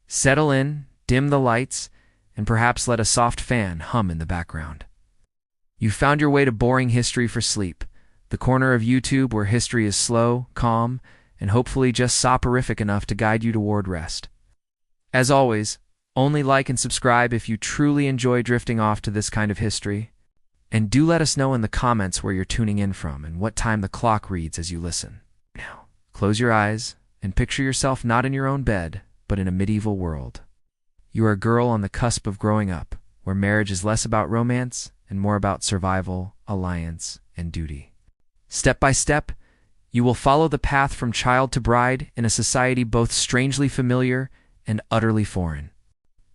Settle in, dim the lights, and perhaps let a soft fan hum in the background. You've found your way to boring history for sleep, the corner of YouTube where history is slow, calm, and hopefully just soporific enough to guide you toward rest. As always, only like and subscribe if you truly enjoy drifting off to this kind of history. And do let us know in the comments where you're tuning in from and what time the clock reads as you listen. Now, close your eyes and picture yourself not in your own bed, but in a medieval world. You are a girl on the cusp of growing up, where marriage is less about romance and more about survival, alliance, and duty. Step by step, you will follow the path from child to bride in a society both strangely familiar and utterly foreign.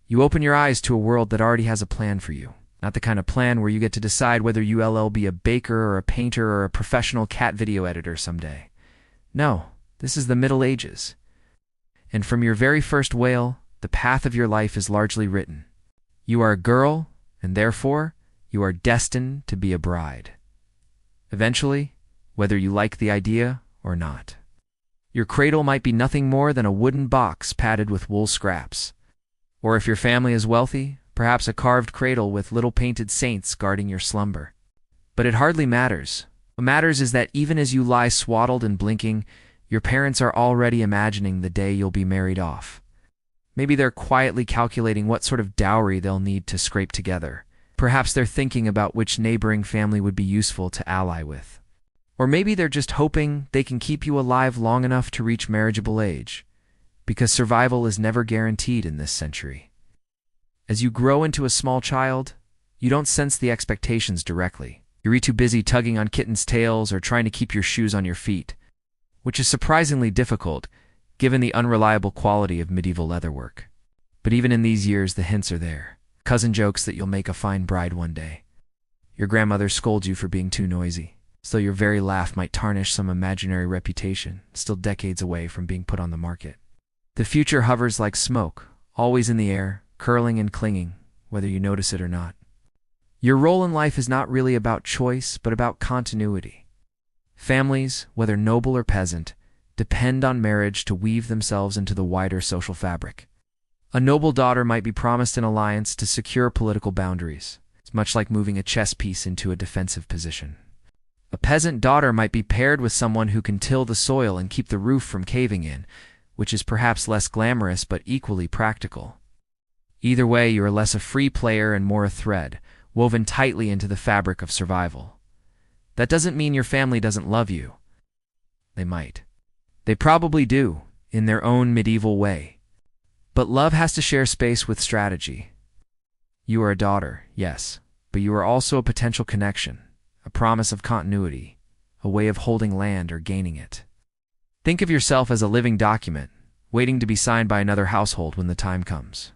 You open your eyes to a world that already has a plan for you. Not the kind of plan where you get to decide whether you'll be a baker or a painter or a professional cat video editor someday. No, this is the Middle Ages. And from your very first wail, the path of your life is largely written. You are a girl, and therefore, you are destined to be a bride. Eventually, whether you like the idea or not. Your cradle might be nothing more than a wooden box padded with wool scraps. Or if your family is wealthy, perhaps a carved cradle with little painted saints guarding your slumber. But it hardly matters. What matters is that even as you lie swaddled and blinking, your parents are already imagining the day you'll be married off. Maybe they're quietly calculating what sort of dowry they'll need to scrape together. Perhaps they're thinking about which neighboring family would be useful to ally with. Or maybe they're just hoping they can keep you alive long enough to reach marriageable age, because survival is never guaranteed in this century. As you grow into a small child, you don't sense the expectations directly. You're too busy tugging on kittens' tails or trying to keep your shoes on your feet, which is surprisingly difficult given the unreliable quality of medieval leatherwork. But even in these years, the hints are there. Cousin jokes that you'll make a fine bride one day. Your grandmother scolds you for being too noisy, so your very laugh might tarnish some imaginary reputation, still decades away from being put on the market. The future hovers like smoke, always in the air, curling and clinging, whether you notice it or not. Your role in life is not really about choice, but about continuity. Families, whether noble or peasant, depend on marriage to weave themselves into the wider social fabric. A noble daughter might be promised an alliance to secure political boundaries. It's much like moving a chess piece into a defensive position. A peasant daughter might be paired with someone who can till the soil and keep the roof from caving in, which is perhaps less glamorous but equally practical. Either way, you are less a free player and more a thread, woven tightly into the fabric of survival. That doesn't mean your family doesn't love you. They might. They probably do, in their own medieval way. But love has to share space with strategy. You are a daughter, yes, but you are also a potential connection, a promise of continuity, a way of holding land or gaining it. Think of yourself as a living document, waiting to be signed by another household when the time comes.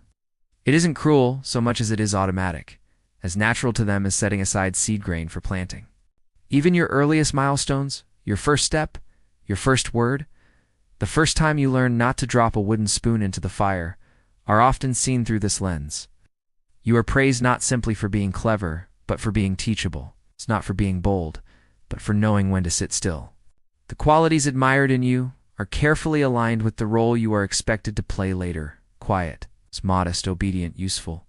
It isn't cruel so much as it is automatic, as natural to them as setting aside seed grain for planting. Even your earliest milestones, your first step, your first word, the first time you learn not to drop a wooden spoon into the fire, are often seen through this lens. You are praised not simply for being clever, but for being teachable. It's not for being bold, but for knowing when to sit still. The qualities admired in you are carefully aligned with the role you are expected to play later. Quiet, modest, obedient, useful.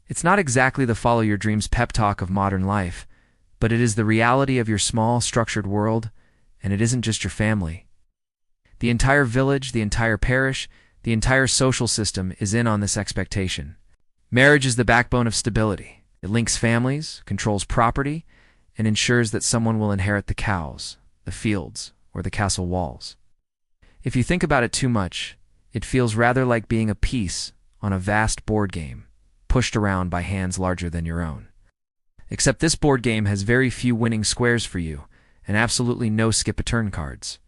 It's not exactly the follow your dreams pep talk of modern life, but it is the reality of your small, structured world, and it isn't just your family. The entire village, the entire parish, the entire social system is in on this expectation. Marriage is the backbone of stability. It links families, controls property, and ensures that someone will inherit the cows, the fields, or the castle walls. If you think about it too much, it feels rather like being a piece on a vast board game, pushed around by hands larger than your own. Except this board game has very few winning squares for you, and absolutely no skip-a-turn cards.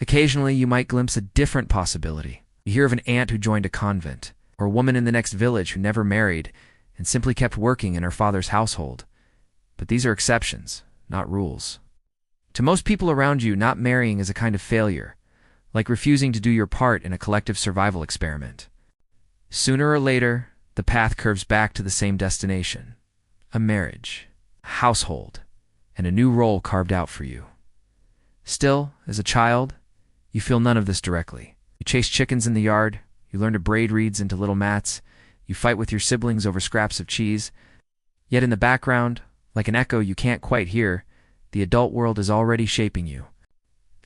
Occasionally, you might glimpse a different possibility. You hear of an aunt who joined a convent, or a woman in the next village who never married and simply kept working in her father's household. But these are exceptions, not rules. To most people around you, not marrying is a kind of failure, like refusing to do your part in a collective survival experiment. Sooner or later, the path curves back to the same destination: a marriage, a household, and a new role carved out for you. Still, as a child, you feel none of this directly. You chase chickens in the yard, You learn to braid reeds into little mats. You fight with your siblings over scraps of cheese. Yet in the background, like an echo you can't quite hear, the adult world is already shaping you.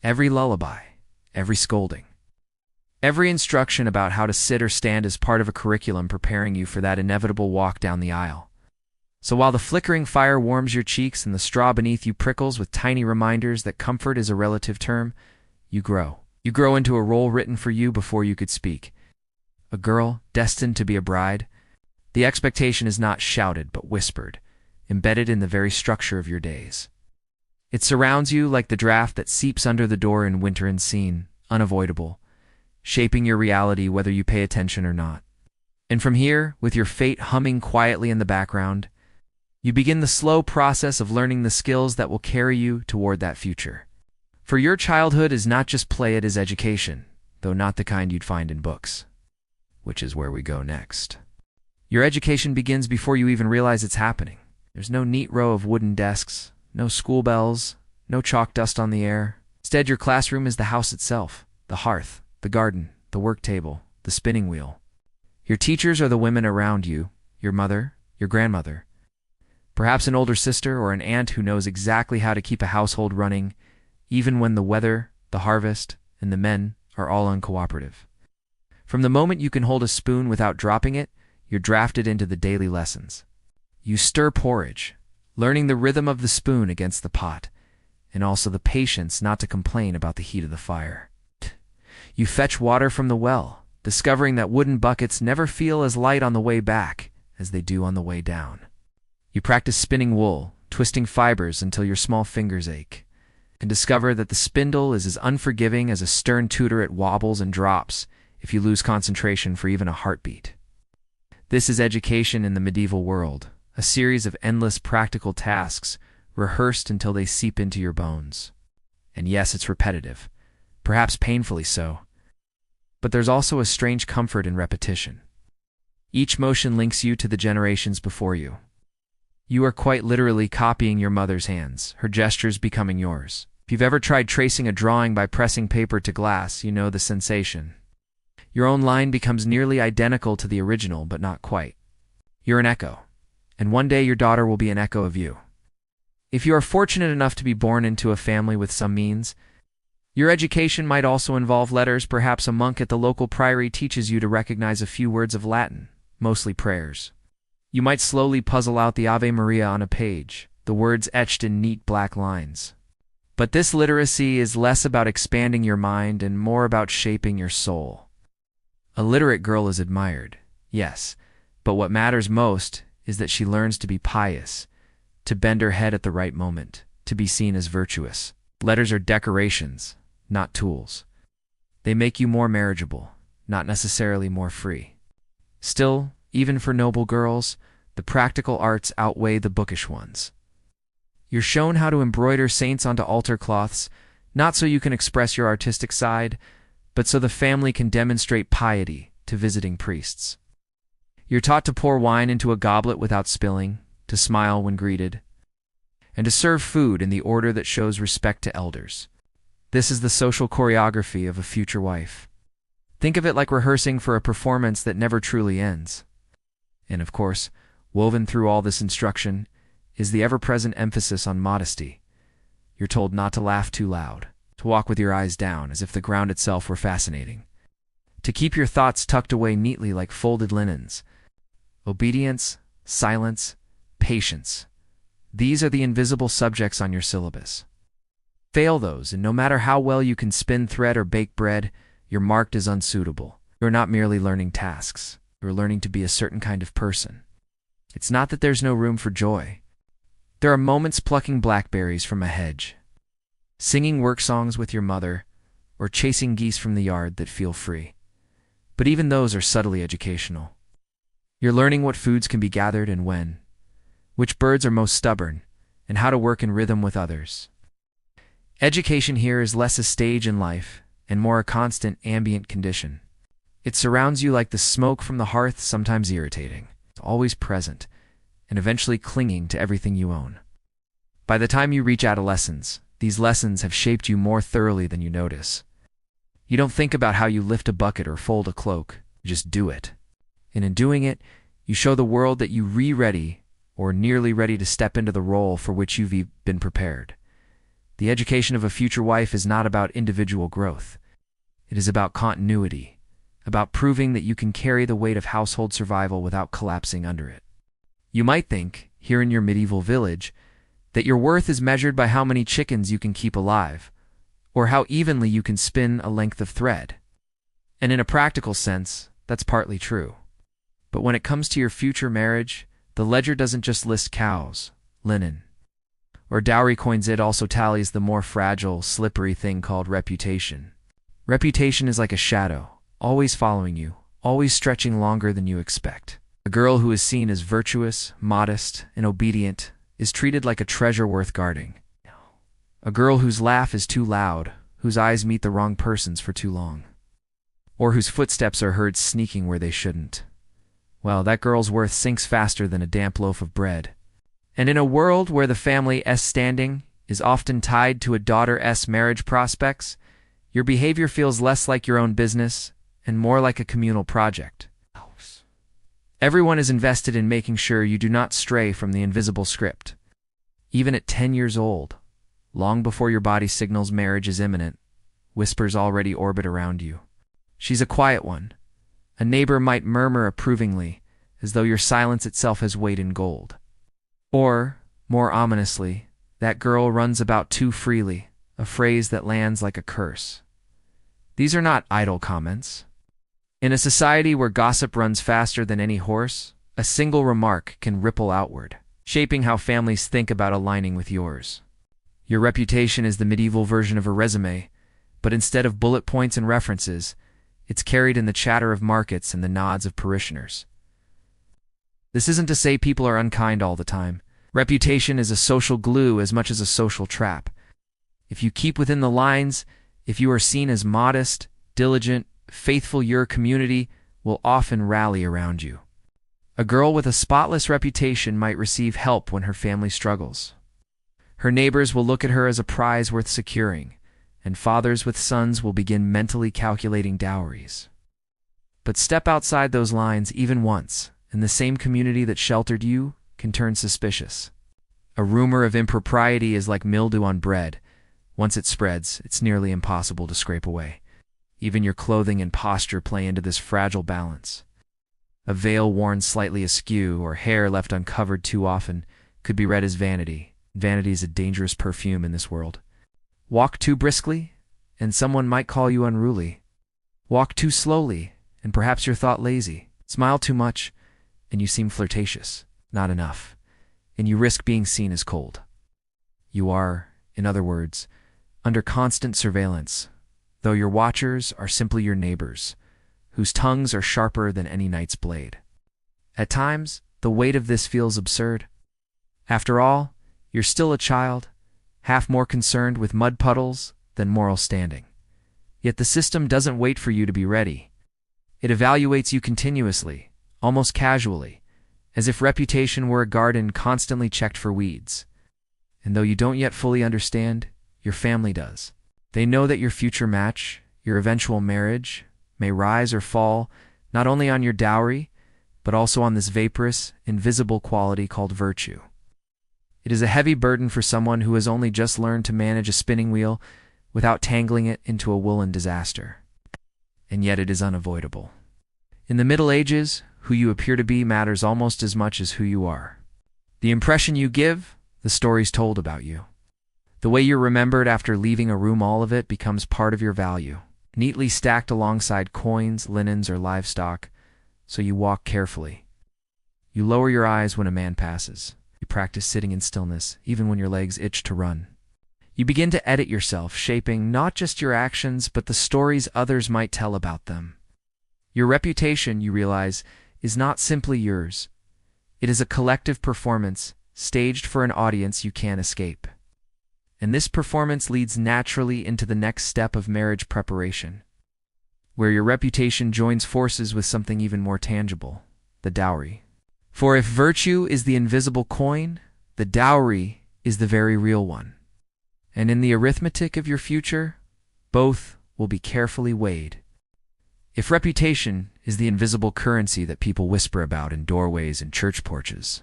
Every lullaby, every scolding, every instruction about how to sit or stand is part of a curriculum preparing you for that inevitable walk down the aisle. So while the flickering fire warms your cheeks and the straw beneath you prickles with tiny reminders that comfort is a relative term, you grow. You grow into a role written for you before you could speak. A girl destined to be a bride. The expectation is not shouted but whispered, embedded in the very structure of your days. It surrounds you like the draft that seeps under the door in winter unseen, unavoidable, shaping your reality whether you pay attention or not. And from here, with your fate humming quietly in the background, you begin the slow process of learning the skills that will carry you toward that future. For your childhood is not just play, it is education, though not the kind you'd find in books. Which is where we go next. Your education begins before you even realize it's happening. There's no neat row of wooden desks, no school bells, no chalk dust on the air. Instead, your classroom is the house itself, the hearth, the garden, the work table, the spinning wheel. Your teachers are the women around you, your mother, your grandmother, perhaps an older sister or an aunt who knows exactly how to keep a household running, even when the weather, the harvest, and the men are all uncooperative. From the moment you can hold a spoon without dropping it, you're drafted into the daily lessons. You stir porridge, learning the rhythm of the spoon against the pot, and also the patience not to complain about the heat of the fire. You fetch water from the well, discovering that wooden buckets never feel as light on the way back as they do on the way down. You practice spinning wool, twisting fibers until your small fingers ache, and discover that the spindle is as unforgiving as a stern tutor. It wobbles and drops if you lose concentration for even a heartbeat. This is education in the medieval world, a series of endless practical tasks rehearsed until they seep into your bones. And yes, it's repetitive, perhaps painfully so. But there's also a strange comfort in repetition. Each motion links you to the generations before you. You are quite literally copying your mother's hands, her gestures becoming yours. If you've ever tried tracing a drawing by pressing paper to glass, you know the sensation. Your own line becomes nearly identical to the original, but not quite. You're an echo, and one day your daughter will be an echo of you. If you are fortunate enough to be born into a family with some means, your education might also involve letters. Perhaps a monk at the local priory teaches you to recognize a few words of Latin, mostly prayers. You might slowly puzzle out the Ave Maria on a page, the words etched in neat black lines. But this literacy is less about expanding your mind and more about shaping your soul. A literate girl is admired, yes, but what matters most is that she learns to be pious, to bend her head at the right moment, to be seen as virtuous. Letters are decorations, not tools. They make you more marriageable, not necessarily more free. Still, even for noble girls, the practical arts outweigh the bookish ones. You're shown how to embroider saints onto altar cloths, not so you can express your artistic side, but so the family can demonstrate piety to visiting priests. You're taught to pour wine into a goblet without spilling, to smile when greeted, and to serve food in the order that shows respect to elders. This is the social choreography of a future wife. Think of it like rehearsing for a performance that never truly ends. And of course, woven through all this instruction is the ever-present emphasis on modesty. You're told not to laugh too loud, to walk with your eyes down as if the ground itself were fascinating, to keep your thoughts tucked away neatly like folded linens. Obedience, silence, patience. These are the invisible subjects on your syllabus. Fail those, and no matter how well you can spin thread or bake bread, you're marked as unsuitable. You're not merely learning tasks. You're learning to be a certain kind of person. It's not that there's no room for joy. There are moments plucking blackberries from a hedge, singing work songs with your mother, or chasing geese from the yard that feel free. But even those are subtly educational. You're learning what foods can be gathered and when, which birds are most stubborn, and how to work in rhythm with others. Education here is less a stage in life and more a constant ambient condition. It surrounds you like the smoke from the hearth, sometimes irritating, always present, and eventually clinging to everything you own. By the time you reach adolescence, these lessons have shaped you more thoroughly than you notice. You don't think about how you lift a bucket or fold a cloak. Just do it. And in doing it, you show the world that you ready or nearly ready to step into the role for which you've been prepared. The education of a future wife is not about individual growth. It is about continuity, about proving that you can carry the weight of household survival without collapsing under it. You might think, here in your medieval village, that your worth is measured by how many chickens you can keep alive, or how evenly you can spin a length of thread. And in a practical sense, that's partly true. But when it comes to your future marriage, the ledger doesn't just list cows, linen, or dowry coins. It also tallies the more fragile, slippery thing called reputation. Reputation is like a shadow, always following you, always stretching longer than you expect. A girl who is seen as virtuous, modest, and obedient is treated like a treasure worth guarding. A girl whose laugh is too loud, whose eyes meet the wrong person's for too long, or whose footsteps are heard sneaking where they shouldn't. Well, that girl's worth sinks faster than a damp loaf of bread. And in a world where the family's standing is often tied to a daughter's marriage prospects, your behavior feels less like your own business and more like a communal project. Everyone is invested in making sure you do not stray from the invisible script. Even at 10 years old, long before your body signals marriage is imminent, whispers already orbit around you. She's a quiet one. A neighbor might murmur approvingly, as though your silence itself has weight in gold. Or, more ominously, that girl runs about too freely, a phrase that lands like a curse. These are not idle comments. In a society where gossip runs faster than any horse, a single remark can ripple outward, shaping how families think about aligning with yours. Your reputation is the medieval version of a resume, but instead of bullet points and references, it's carried in the chatter of markets and the nods of parishioners. This isn't to say people are unkind all the time. Reputation is a social glue as much as a social trap. If you keep within the lines, if you are seen as modest, diligent, faithful, your community will often rally around you. A girl with a spotless reputation might receive help when her family struggles. Her neighbors will look at her as a prize worth securing, and fathers with sons will begin mentally calculating dowries. But step outside those lines even once, and the same community that sheltered you can turn suspicious. A rumor of impropriety is like mildew on bread. Once it spreads, it's nearly impossible to scrape away. Even your clothing and posture play into this fragile balance. A veil worn slightly askew or hair left uncovered too often could be read as vanity. Vanity is a dangerous perfume in this world. Walk too briskly, and someone might call you unruly. Walk too slowly, and perhaps you're thought lazy. Smile too much, and you seem flirtatious. Not enough, and you risk being seen as cold. You are, in other words, under constant surveillance, though your watchers are simply your neighbors, whose tongues are sharper than any knight's blade. At times, the weight of this feels absurd. After all, you're still a child, half more concerned with mud puddles than moral standing. Yet the system doesn't wait for you to be ready. It evaluates you continuously, almost casually, as if reputation were a garden constantly checked for weeds. And though you don't yet fully understand, your family does. They know that your future match, your eventual marriage, may rise or fall not only on your dowry, but also on this vaporous, invisible quality called virtue. It is a heavy burden for someone who has only just learned to manage a spinning wheel without tangling it into a woolen disaster. And yet it is unavoidable. In the Middle Ages, who you appear to be matters almost as much as who you are. The impression you give, the stories told about you. The way you're remembered after leaving a room, all of it becomes part of your value, neatly stacked alongside coins, linens, or livestock, so you walk carefully. You lower your eyes when a man passes. You practice sitting in stillness, even when your legs itch to run. You begin to edit yourself, shaping not just your actions, but the stories others might tell about them. Your reputation, you realize, is not simply yours. It is a collective performance, staged for an audience you can't escape. And this performance leads naturally into the next step of marriage preparation, where your reputation joins forces with something even more tangible, the dowry. For if virtue is the invisible coin, the dowry is the very real one. And in the arithmetic of your future, both will be carefully weighed. If reputation is the invisible currency that people whisper about in doorways and church porches,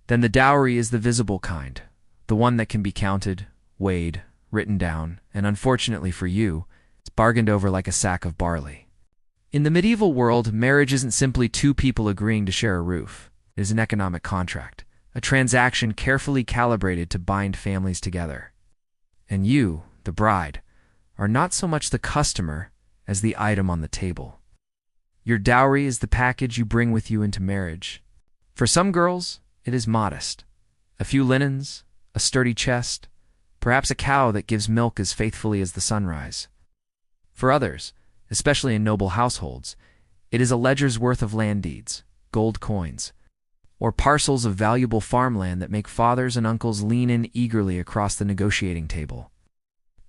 then the dowry is the visible kind, the one that can be counted, weighed, written down, and unfortunately for you, it's bargained over like a sack of barley. In the medieval world, marriage isn't simply two people agreeing to share a roof. It is an economic contract, a transaction carefully calibrated to bind families together. And you, the bride, are not so much the customer as the item on the table. Your dowry is the package you bring with you into marriage. For some girls, it is modest. A few linens, a sturdy chest, perhaps a cow that gives milk as faithfully as the sunrise. For others, especially in noble households, it is a ledger's worth of land deeds, gold coins, or parcels of valuable farmland that make fathers and uncles lean in eagerly across the negotiating table.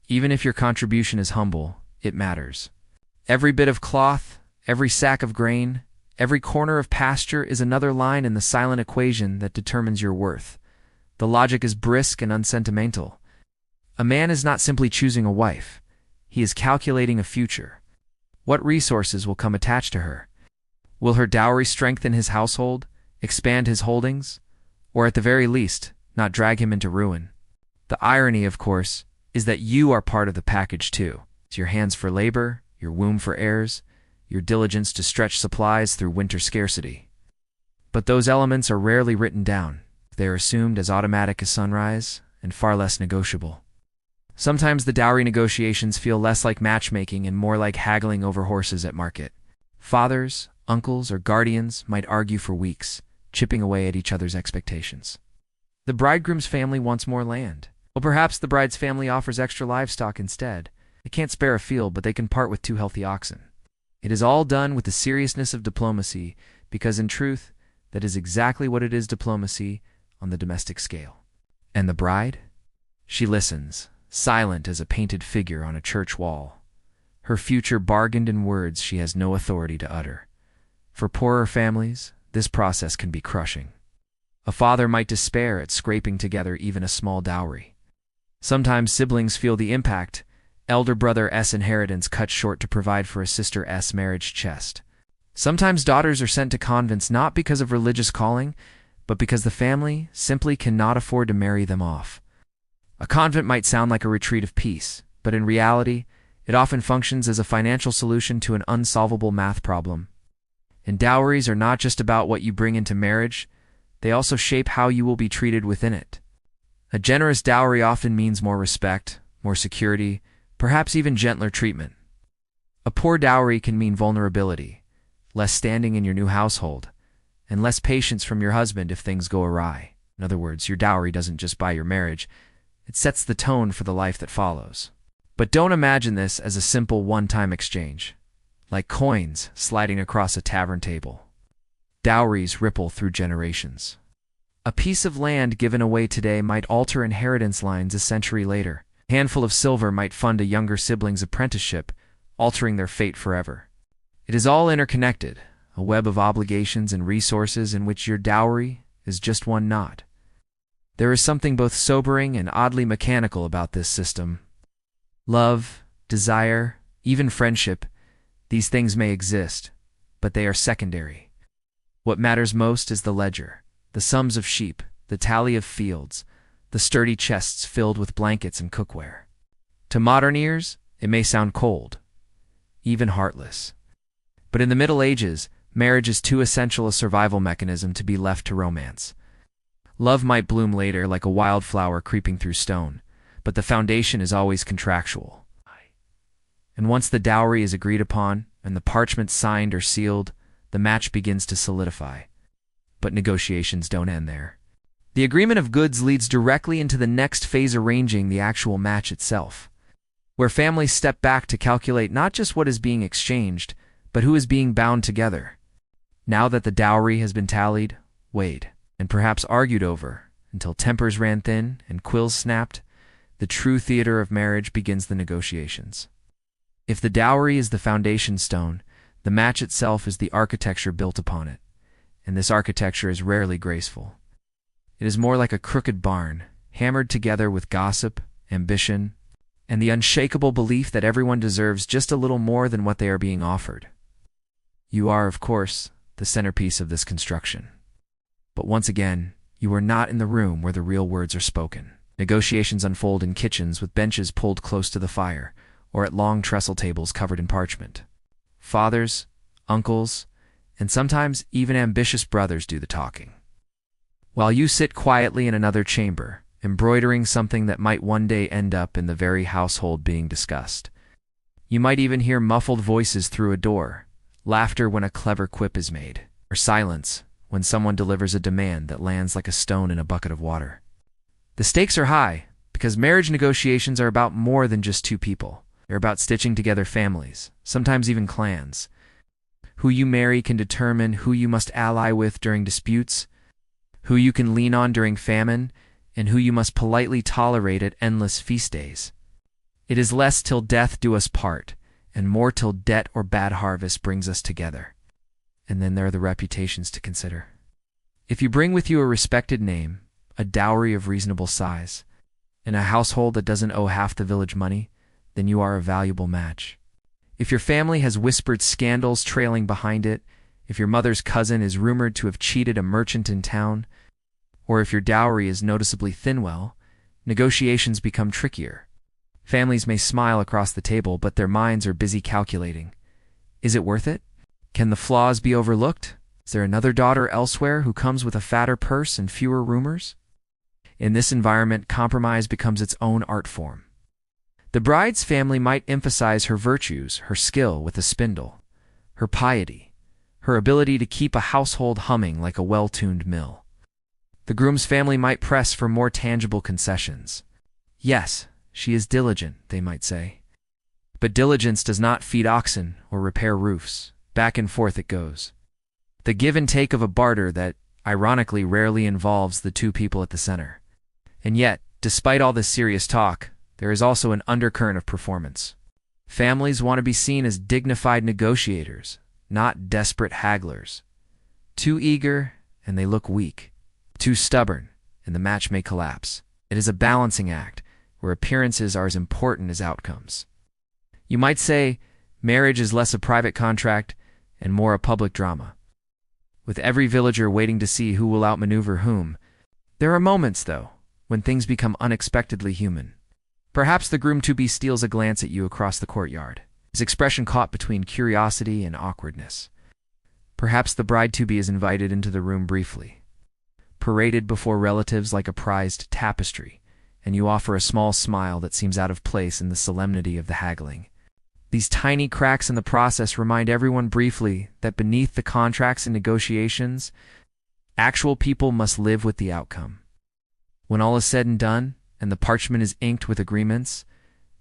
Even if your contribution is humble, it matters. Every bit of cloth, every sack of grain, every corner of pasture is another line in the silent equation that determines your worth. The logic is brisk and unsentimental. A man is not simply choosing a wife. He is calculating a future. What resources will come attached to her? Will her dowry strengthen his household, expand his holdings, or at the very least, not drag him into ruin? The irony, of course, is that you are part of the package too. It's your hands for labor, your womb for heirs, your diligence to stretch supplies through winter scarcity. But those elements are rarely written down. They are assumed as automatic as sunrise and far less negotiable. Sometimes the dowry negotiations feel less like matchmaking and more like haggling over horses at market. Fathers, uncles, or guardians might argue for weeks, chipping away at each other's expectations. The bridegroom's family wants more land. Well, perhaps the bride's family offers extra livestock instead. They can't spare a field, but they can part with 2 healthy oxen. It is all done with the seriousness of diplomacy, because in truth, that is exactly what it is: diplomacy on the domestic scale. And the bride? She listens, silent as a painted figure on a church wall. Her future bargained in words she has no authority to utter. For poorer families, this process can be crushing. A father might despair at scraping together even a small dowry. Sometimes siblings feel the impact. Elder brother S' inheritance cut short to provide for a sister S' marriage chest. Sometimes daughters are sent to convents not because of religious calling, but because the family simply cannot afford to marry them off. A convent might sound like a retreat of peace, but in reality, it often functions as a financial solution to an unsolvable math problem. And dowries are not just about what you bring into marriage, they also shape how you will be treated within it. A generous dowry often means more respect, more security, perhaps even gentler treatment. A poor dowry can mean vulnerability, less standing in your new household, and less patience from your husband if things go awry. In other words, your dowry doesn't just buy your marriage, it sets the tone for the life that follows. But don't imagine this as a simple one-time exchange, like coins sliding across a tavern table. Dowries ripple through generations. A piece of land given away today might alter inheritance lines a century later. A handful of silver might fund a younger sibling's apprenticeship, altering their fate forever. It is all interconnected, a web of obligations and resources in which your dowry is just one knot. There is something both sobering and oddly mechanical about this system. Love, desire, even friendship, these things may exist, but they are secondary. What matters most is the ledger, the sums of sheep, the tally of fields, the sturdy chests filled with blankets and cookware. To modern ears, it may sound cold, even heartless. But in the Middle Ages, marriage is too essential a survival mechanism to be left to romance. Love might bloom later like a wildflower creeping through stone, but the foundation is always contractual. And once the dowry is agreed upon and the parchment signed or sealed, the match begins to solidify. But negotiations don't end there. The agreement of goods leads directly into the next phase, arranging the actual match itself, where families step back to calculate not just what is being exchanged, but who is being bound together. Now that the dowry has been tallied, weighed, and perhaps argued over until tempers ran thin and quills snapped, the true theater of marriage begins: the negotiations. If the dowry is the foundation stone, the match itself is the architecture built upon it, and this architecture is rarely graceful. It is more like a crooked barn, hammered together with gossip, ambition, and the unshakable belief that everyone deserves just a little more than what they are being offered. You are, of course, the centerpiece of this construction. But once again, you are not in the room where the real words are spoken. Negotiations unfold in kitchens with benches pulled close to the fire, or at long trestle tables covered in parchment. Fathers, uncles, and sometimes even ambitious brothers do the talking, while you sit quietly in another chamber, embroidering something that might one day end up in the very household being discussed. You might even hear muffled voices through a door, laughter when a clever quip is made, or silence when someone delivers a demand that lands like a stone in a bucket of water. The stakes are high, because marriage negotiations are about more than just two people. They're about stitching together families, sometimes even clans. Who you marry can determine who you must ally with during disputes, who you can lean on during famine, and who you must politely tolerate at endless feast days. It is less till death do us part, and more till debt or bad harvest brings us together. And then there are the reputations to consider. If you bring with you a respected name, a dowry of reasonable size, and a household that doesn't owe half the village money, then you are a valuable match. If your family has whispered scandals trailing behind it, if your mother's cousin is rumored to have cheated a merchant in town, or if your dowry is noticeably thin, negotiations become trickier. Families may smile across the table, but their minds are busy calculating. Is it worth it? Can the flaws be overlooked? Is there another daughter elsewhere who comes with a fatter purse and fewer rumors? In this environment, compromise becomes its own art form. The bride's family might emphasize her virtues, her skill with a spindle, her piety, her ability to keep a household humming like a well-tuned mill. The groom's family might press for more tangible concessions. Yes, she is diligent, they might say. But diligence does not feed oxen or repair roofs. Back and forth it goes. The give and take of a barter that, ironically, rarely involves the two people at the center. And yet, despite all this serious talk, there is also an undercurrent of performance. Families want to be seen as dignified negotiators, not desperate hagglers. Too eager, and they look weak. Too stubborn, and the match may collapse. It is a balancing act, where appearances are as important as outcomes. You might say, marriage is less a private contract and more a public drama, with every villager waiting to see who will outmaneuver whom. There are moments, though, when things become unexpectedly human. Perhaps the groom-to-be steals a glance at you across the courtyard, his expression caught between curiosity and awkwardness. Perhaps the bride-to-be is invited into the room briefly, paraded before relatives like a prized tapestry, and you offer a small smile that seems out of place in the solemnity of the haggling. These tiny cracks in the process remind everyone briefly that beneath the contracts and negotiations, actual people must live with the outcome. When all is said and done, and the parchment is inked with agreements,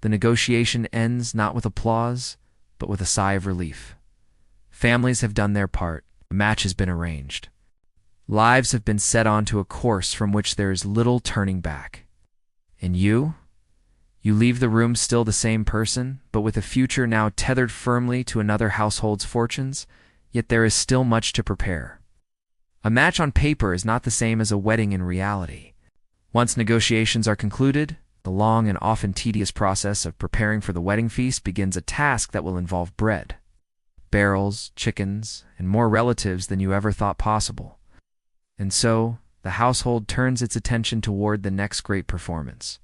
the negotiation ends not with applause, but with a sigh of relief. Families have done their part. The match has been arranged. Lives have been set onto a course from which there is little turning back. And you? You leave the room still the same person, but with a future now tethered firmly to another household's fortunes, yet there is still much to prepare. A match on paper is not the same as a wedding in reality. Once negotiations are concluded, the long and often tedious process of preparing for the wedding feast begins, a task that will involve bread, barrels, chickens, and more relatives than you ever thought possible. And so, the household turns its attention toward the next great performance.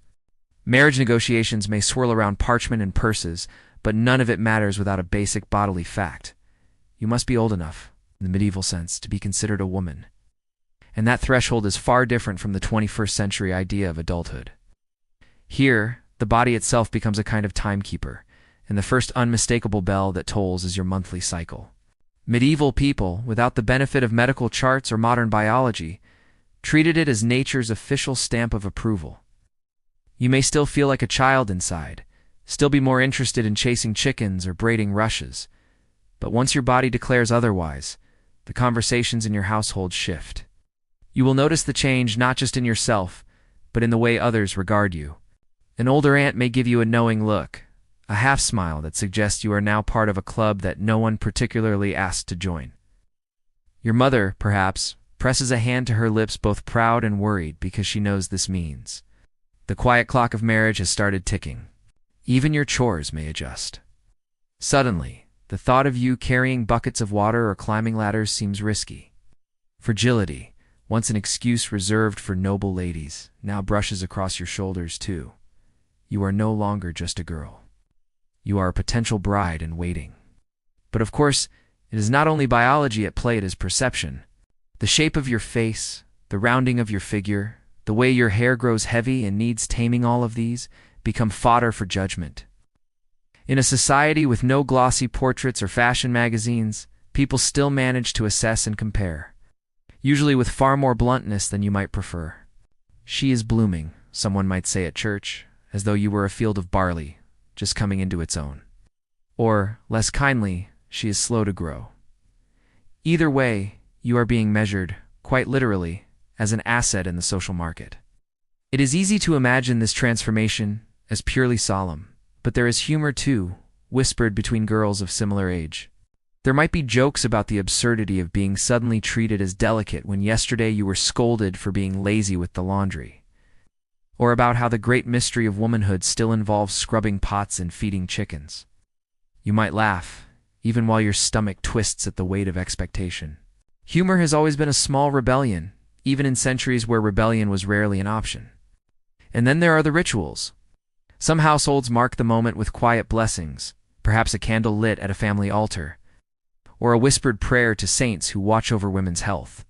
Marriage negotiations may swirl around parchment and purses, but none of it matters without a basic bodily fact. You must be old enough, in the medieval sense, to be considered a woman. And that threshold is far different from the 21st century idea of adulthood. Here, the body itself becomes a kind of timekeeper, and the first unmistakable bell that tolls is your monthly cycle. Medieval people, without the benefit of medical charts or modern biology, treated it as nature's official stamp of approval. You may still feel like a child inside, still be more interested in chasing chickens or braiding rushes, but once your body declares otherwise, the conversations in your household shift. You will notice the change not just in yourself, but in the way others regard you. An older aunt may give you a knowing look, a half-smile that suggests you are now part of a club that no one particularly asked to join. Your mother, perhaps, presses a hand to her lips, both proud and worried, because she knows this means the quiet clock of marriage has started ticking. Even your chores may adjust. Suddenly, the thought of you carrying buckets of water or climbing ladders seems risky. Fragility, once an excuse reserved for noble ladies, now brushes across your shoulders too. You are no longer just a girl. You are a potential bride in waiting. But of course, it is not only biology at play, it is perception. The shape of your face, the rounding of your figure, the way your hair grows heavy and needs taming, all of these become fodder for judgment. In a society with no glossy portraits or fashion magazines, people still manage to assess and compare, usually with far more bluntness than you might prefer. She is blooming, someone might say at church, as though you were a field of barley, just coming into its own. Or, less kindly, she is slow to grow. Either way, you are being measured, quite literally, as an asset in the social market. It is easy to imagine this transformation as purely solemn, but there is humor too, whispered between girls of similar age. There might be jokes about the absurdity of being suddenly treated as delicate when yesterday you were scolded for being lazy with the laundry, or about how the great mystery of womanhood still involves scrubbing pots and feeding chickens. You might laugh, even while your stomach twists at the weight of expectation. Humor has always been a small rebellion, even in centuries where rebellion was rarely an option. And then there are the rituals. Some households mark the moment with quiet blessings, perhaps a candle lit at a family altar, or a whispered prayer to saints who watch over women's health.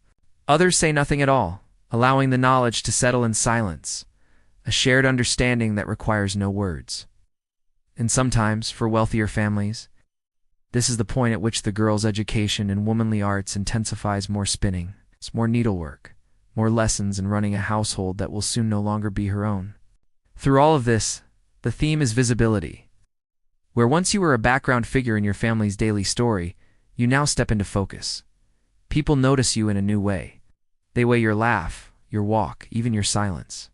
Others say nothing at all, allowing the knowledge to settle in silence, a shared understanding that requires no words. And sometimes, for wealthier families, this is the point at which the girl's education in womanly arts intensifies: more spinning, more needlework, more lessons in running a household that will soon no longer be her own. Through all of this, the theme is visibility. Where once you were a background figure in your family's daily story, you now step into focus. People notice you in a new way. They weigh your laugh, your walk, even your silence.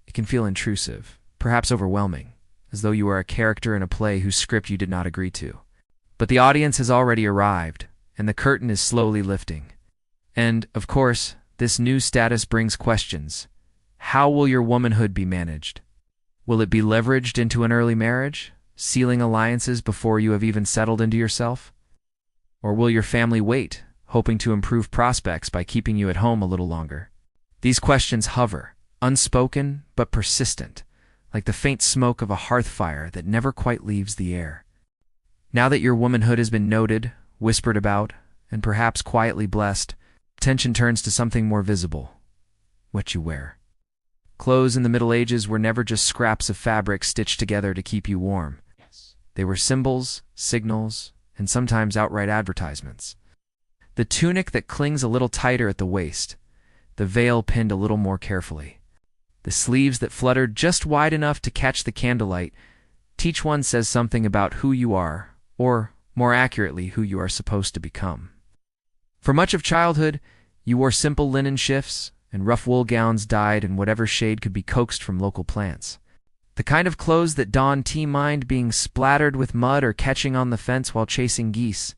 It can feel intrusive, perhaps overwhelming, as though you are a character in a play whose script you did not agree to. But the audience has already arrived, and the curtain is slowly lifting. And, of course, this new status brings questions. How will your womanhood be managed? Will it be leveraged into an early marriage, sealing alliances before you have even settled into yourself? Or will your family wait, hoping to improve prospects by keeping you at home a little longer? These questions hover, unspoken but persistent, like the faint smoke of a hearth fire that never quite leaves the air. Now that your womanhood has been noted, whispered about, and perhaps quietly blessed, attention turns to something more visible: what you wear. Clothes in the Middle Ages were never just scraps of fabric stitched together to keep you warm. They were symbols, signals, and sometimes outright advertisements. The tunic that clings a little tighter at the waist, the veil pinned a little more carefully, the sleeves that fluttered just wide enough to catch the candlelight, each one says something about who you are, or, more accurately, who you are supposed to become. For much of childhood, you wore simple linen shifts and rough wool gowns dyed in whatever shade could be coaxed from local plants. The kind of clothes that don't mind being splattered with mud or catching on the fence while chasing geese.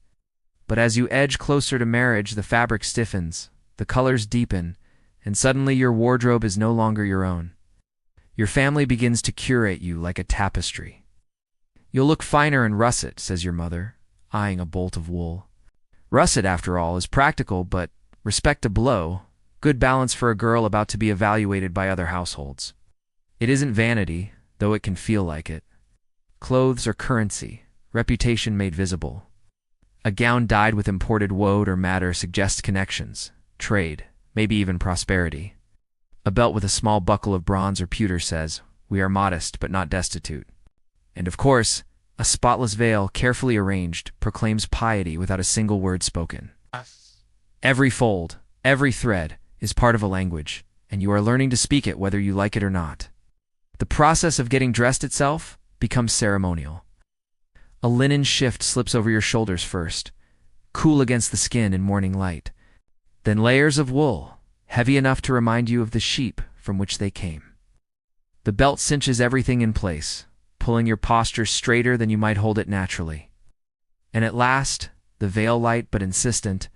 But as you edge closer to marriage, the fabric stiffens, the colors deepen, and suddenly your wardrobe is no longer your own. Your family begins to curate you like a tapestry. You'll look finer in russet, says your mother, eyeing a bolt of wool. Russet, after all, is practical, but, respect a blow, good balance for a girl about to be evaluated by other households. It isn't vanity, though it can feel like it. Clothes are currency, reputation made visible. A gown dyed with imported woad or madder suggests connections, trade, maybe even prosperity. A belt with a small buckle of bronze or pewter says, "We are modest but not destitute." And of course, a spotless veil, carefully arranged, proclaims piety without a single word spoken. Every fold, every thread, is part of a language, and you are learning to speak it whether you like it or not. The process of getting dressed itself becomes ceremonial. A linen shift slips over your shoulders first, cool against the skin in morning light. Then layers of wool, heavy enough to remind you of the sheep from which they came. The belt cinches everything in place, pulling your posture straighter than you might hold it naturally. And at last, the veil, light but insistent,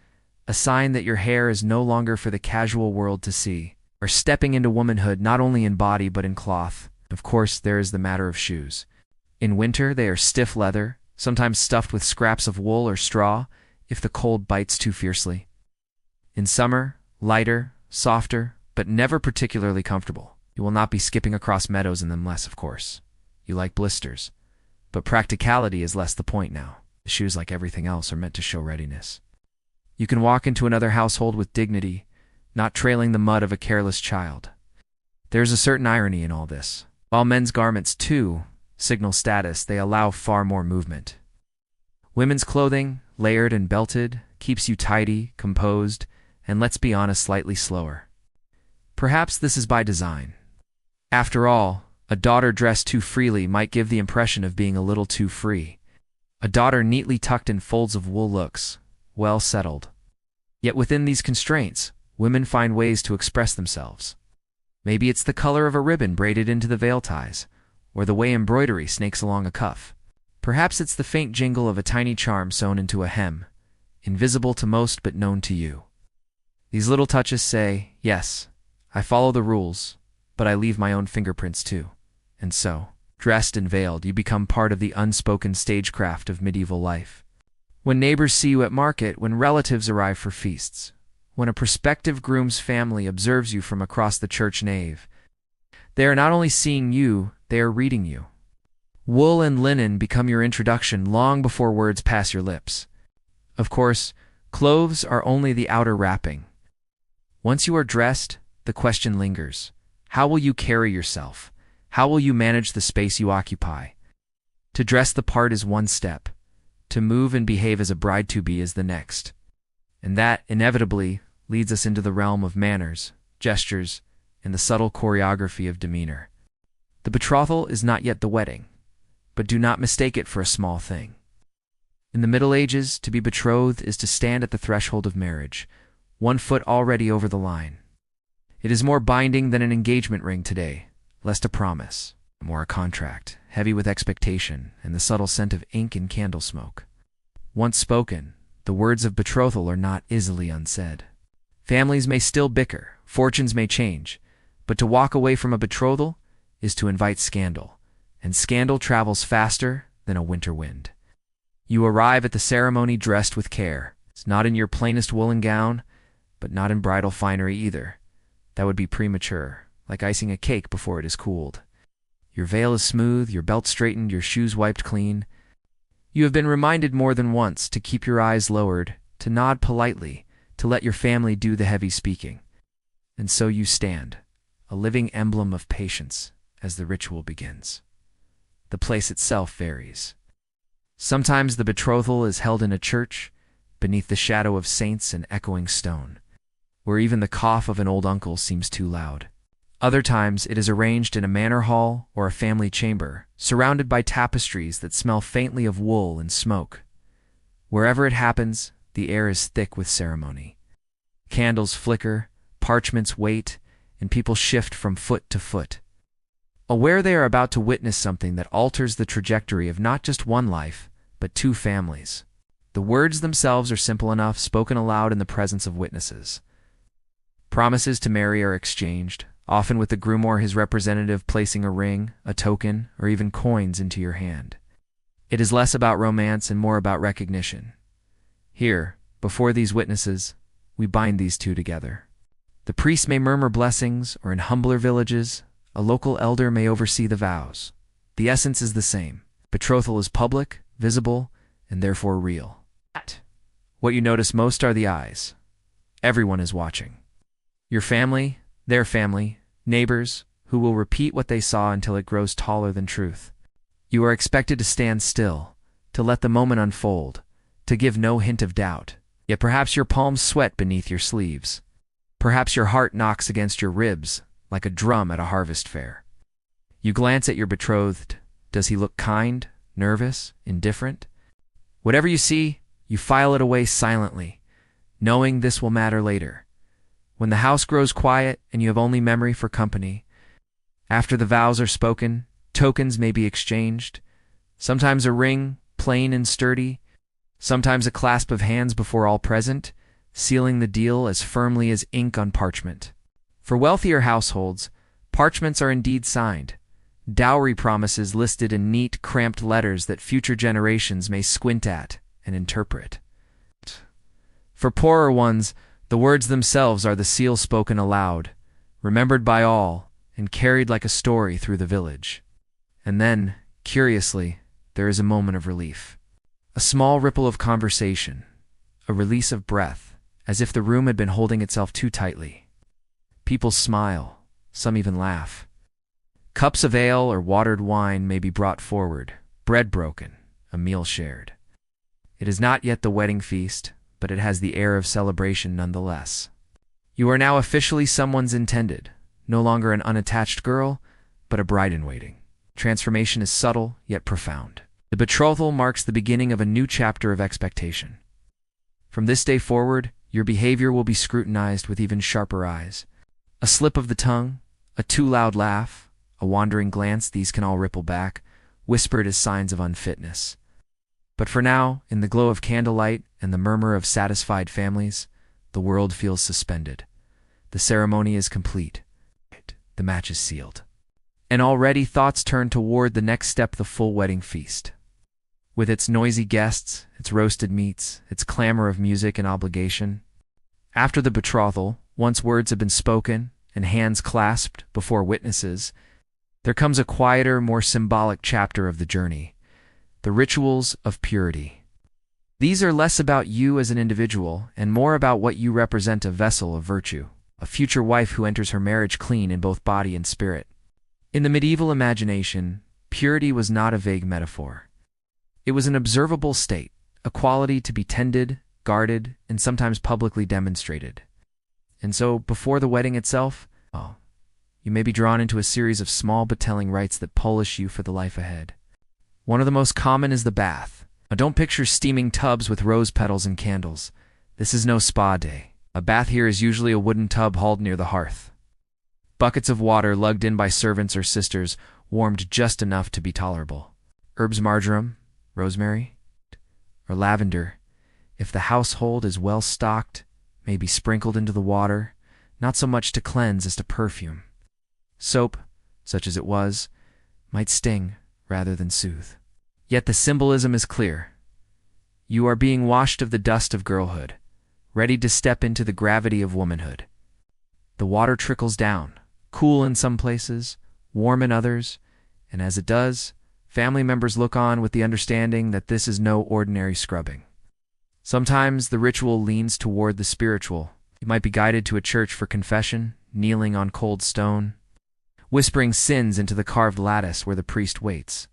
a sign that your hair is no longer for the casual world to see, or stepping into womanhood not only in body but in cloth. Of course, there is the matter of shoes. In winter, they are stiff leather, sometimes stuffed with scraps of wool or straw, if the cold bites too fiercely. In summer, lighter, softer, but never particularly comfortable. You will not be skipping across meadows in them less, of course. You like blisters. But practicality is less the point now. The shoes, like everything else, are meant to show readiness. You can walk into another household with dignity, not trailing the mud of a careless child. There is a certain irony in all this. While men's garments, too, signal status, they allow far more movement. Women's clothing, layered and belted, keeps you tidy, composed, and let's be honest, slightly slower. Perhaps this is by design. After all, a daughter dressed too freely might give the impression of being a little too free. A daughter neatly tucked in folds of wool looks well settled. Yet within these constraints, women find ways to express themselves. Maybe it's the color of a ribbon braided into the veil ties, or the way embroidery snakes along a cuff. Perhaps it's the faint jingle of a tiny charm sewn into a hem, invisible to most but known to you. These little touches say, yes, I follow the rules, but I leave my own fingerprints too. And so, dressed and veiled, you become part of the unspoken stagecraft of medieval life. When neighbors see you at market, when relatives arrive for feasts, when a prospective groom's family observes you from across the church nave, they are not only seeing you, they are reading you. Wool and linen become your introduction long before words pass your lips. Of course, clothes are only the outer wrapping. Once you are dressed, the question lingers. How will you carry yourself? How will you manage the space you occupy? To dress the part is one step. To move and behave as a bride-to-be is the next. And that, inevitably, leads us into the realm of manners, gestures, and the subtle choreography of demeanor. The betrothal is not yet the wedding, but do not mistake it for a small thing. In the Middle Ages, to be betrothed is to stand at the threshold of marriage, one foot already over the line. It is more binding than an engagement ring today, less a promise, more a contract, heavy with expectation and the subtle scent of ink and candle smoke. Once spoken, the words of betrothal are not easily unsaid. Families may still bicker, fortunes may change, but to walk away from a betrothal is to invite scandal, and scandal travels faster than a winter wind. You arrive at the ceremony dressed with care. It's not in your plainest woolen gown, but not in bridal finery either. That would be premature, like icing a cake before it is cooled. Your veil is smooth, your belt straightened, your shoes wiped clean. You have been reminded more than once to keep your eyes lowered, to nod politely, to let your family do the heavy speaking. And so you stand, a living emblem of patience, as the ritual begins. The place itself varies. Sometimes the betrothal is held in a church, beneath the shadow of saints and echoing stone, where even the cough of an old uncle seems too loud. Other times it is arranged in a manor hall or a family chamber, surrounded by tapestries that smell faintly of wool and smoke. Wherever it happens, the air is thick with ceremony. Candles flicker, parchments wait, and people shift from foot to foot, aware they are about to witness something that alters the trajectory of not just one life, but two families. The words themselves are simple enough, spoken aloud in the presence of witnesses. Promises to marry are exchanged, often with the groom or his representative placing a ring, a token, or even coins into your hand. It is less about romance and more about recognition. Here, before these witnesses, we bind these two together. The priest may murmur blessings, or in humbler villages, a local elder may oversee the vows. The essence is the same. Betrothal is public, visible, and therefore real. What you notice most are the eyes. Everyone is watching. Your family, their family, neighbors, who will repeat what they saw until it grows taller than truth. You are expected to stand still, to let the moment unfold, to give no hint of doubt. Yet perhaps your palms sweat beneath your sleeves. Perhaps your heart knocks against your ribs, like a drum at a harvest fair. You glance at your betrothed. Does he look kind, nervous, indifferent? Whatever you see, you file it away silently, knowing this will matter later. When the house grows quiet and you have only memory for company, after the vows are spoken, tokens may be exchanged, sometimes a ring, plain and sturdy, sometimes a clasp of hands before all present, sealing the deal as firmly as ink on parchment. For wealthier households, parchments are indeed signed, Dowry promises listed in neat, cramped letters that future generations may squint at and interpret. For poorer ones, the words themselves are the seal spoken aloud, remembered by all, and carried like a story through the village. And then, curiously, there is a moment of relief. A small ripple of conversation, a release of breath, as if the room had been holding itself too tightly. People smile, some even laugh. Cups of ale or watered wine may be brought forward, bread broken, a meal shared. It is not yet the wedding feast, but it has the air of celebration nonetheless. You are now officially someone's intended, no longer an unattached girl, but a bride-in-waiting. Transformation is subtle, yet profound. The betrothal marks the beginning of a new chapter of expectation. From this day forward, your behavior will be scrutinized with even sharper eyes. A slip of the tongue, a too loud laugh, a wandering glance, these can all ripple back, whispered as signs of unfitness. But for now, in the glow of candlelight and the murmur of satisfied families, the world feels suspended. The ceremony is complete. The match is sealed. And already thoughts turn toward the next step, the full wedding feast. With its noisy guests, its roasted meats, its clamor of music and obligation. After the betrothal, once words have been spoken and hands clasped before witnesses, there comes a quieter, more symbolic chapter of the journey, the rituals of purity. These are less about you as an individual and more about what you represent: a vessel of virtue, a future wife who enters her marriage clean in both body and spirit. In the medieval imagination, purity was not a vague metaphor. It was an observable state, a quality to be tended, guarded, and sometimes publicly demonstrated. And so, before the wedding itself, you may be drawn into a series of small but telling rites that polish you for the life ahead. One of the most common is the bath. Now, don't picture steaming tubs with rose petals and candles. This is no spa day. A bath here is usually a wooden tub hauled near the hearth. Buckets of water lugged in by servants or sisters, warmed just enough to be tolerable. Herbs: marjoram, rosemary, or lavender, if the household is well stocked, may be sprinkled into the water, not so much to cleanse as to perfume. Soap, such as it was, might sting rather than soothe. Yet the symbolism is clear. You are being washed of the dust of girlhood, ready to step into the gravity of womanhood. The water trickles down, cool in some places, warm in others, and as it does, family members look on with the understanding that this is no ordinary scrubbing. Sometimes the ritual leans toward the spiritual. You might be guided to a church for confession, kneeling on cold stone, whispering sins into the carved lattice where the priest waits.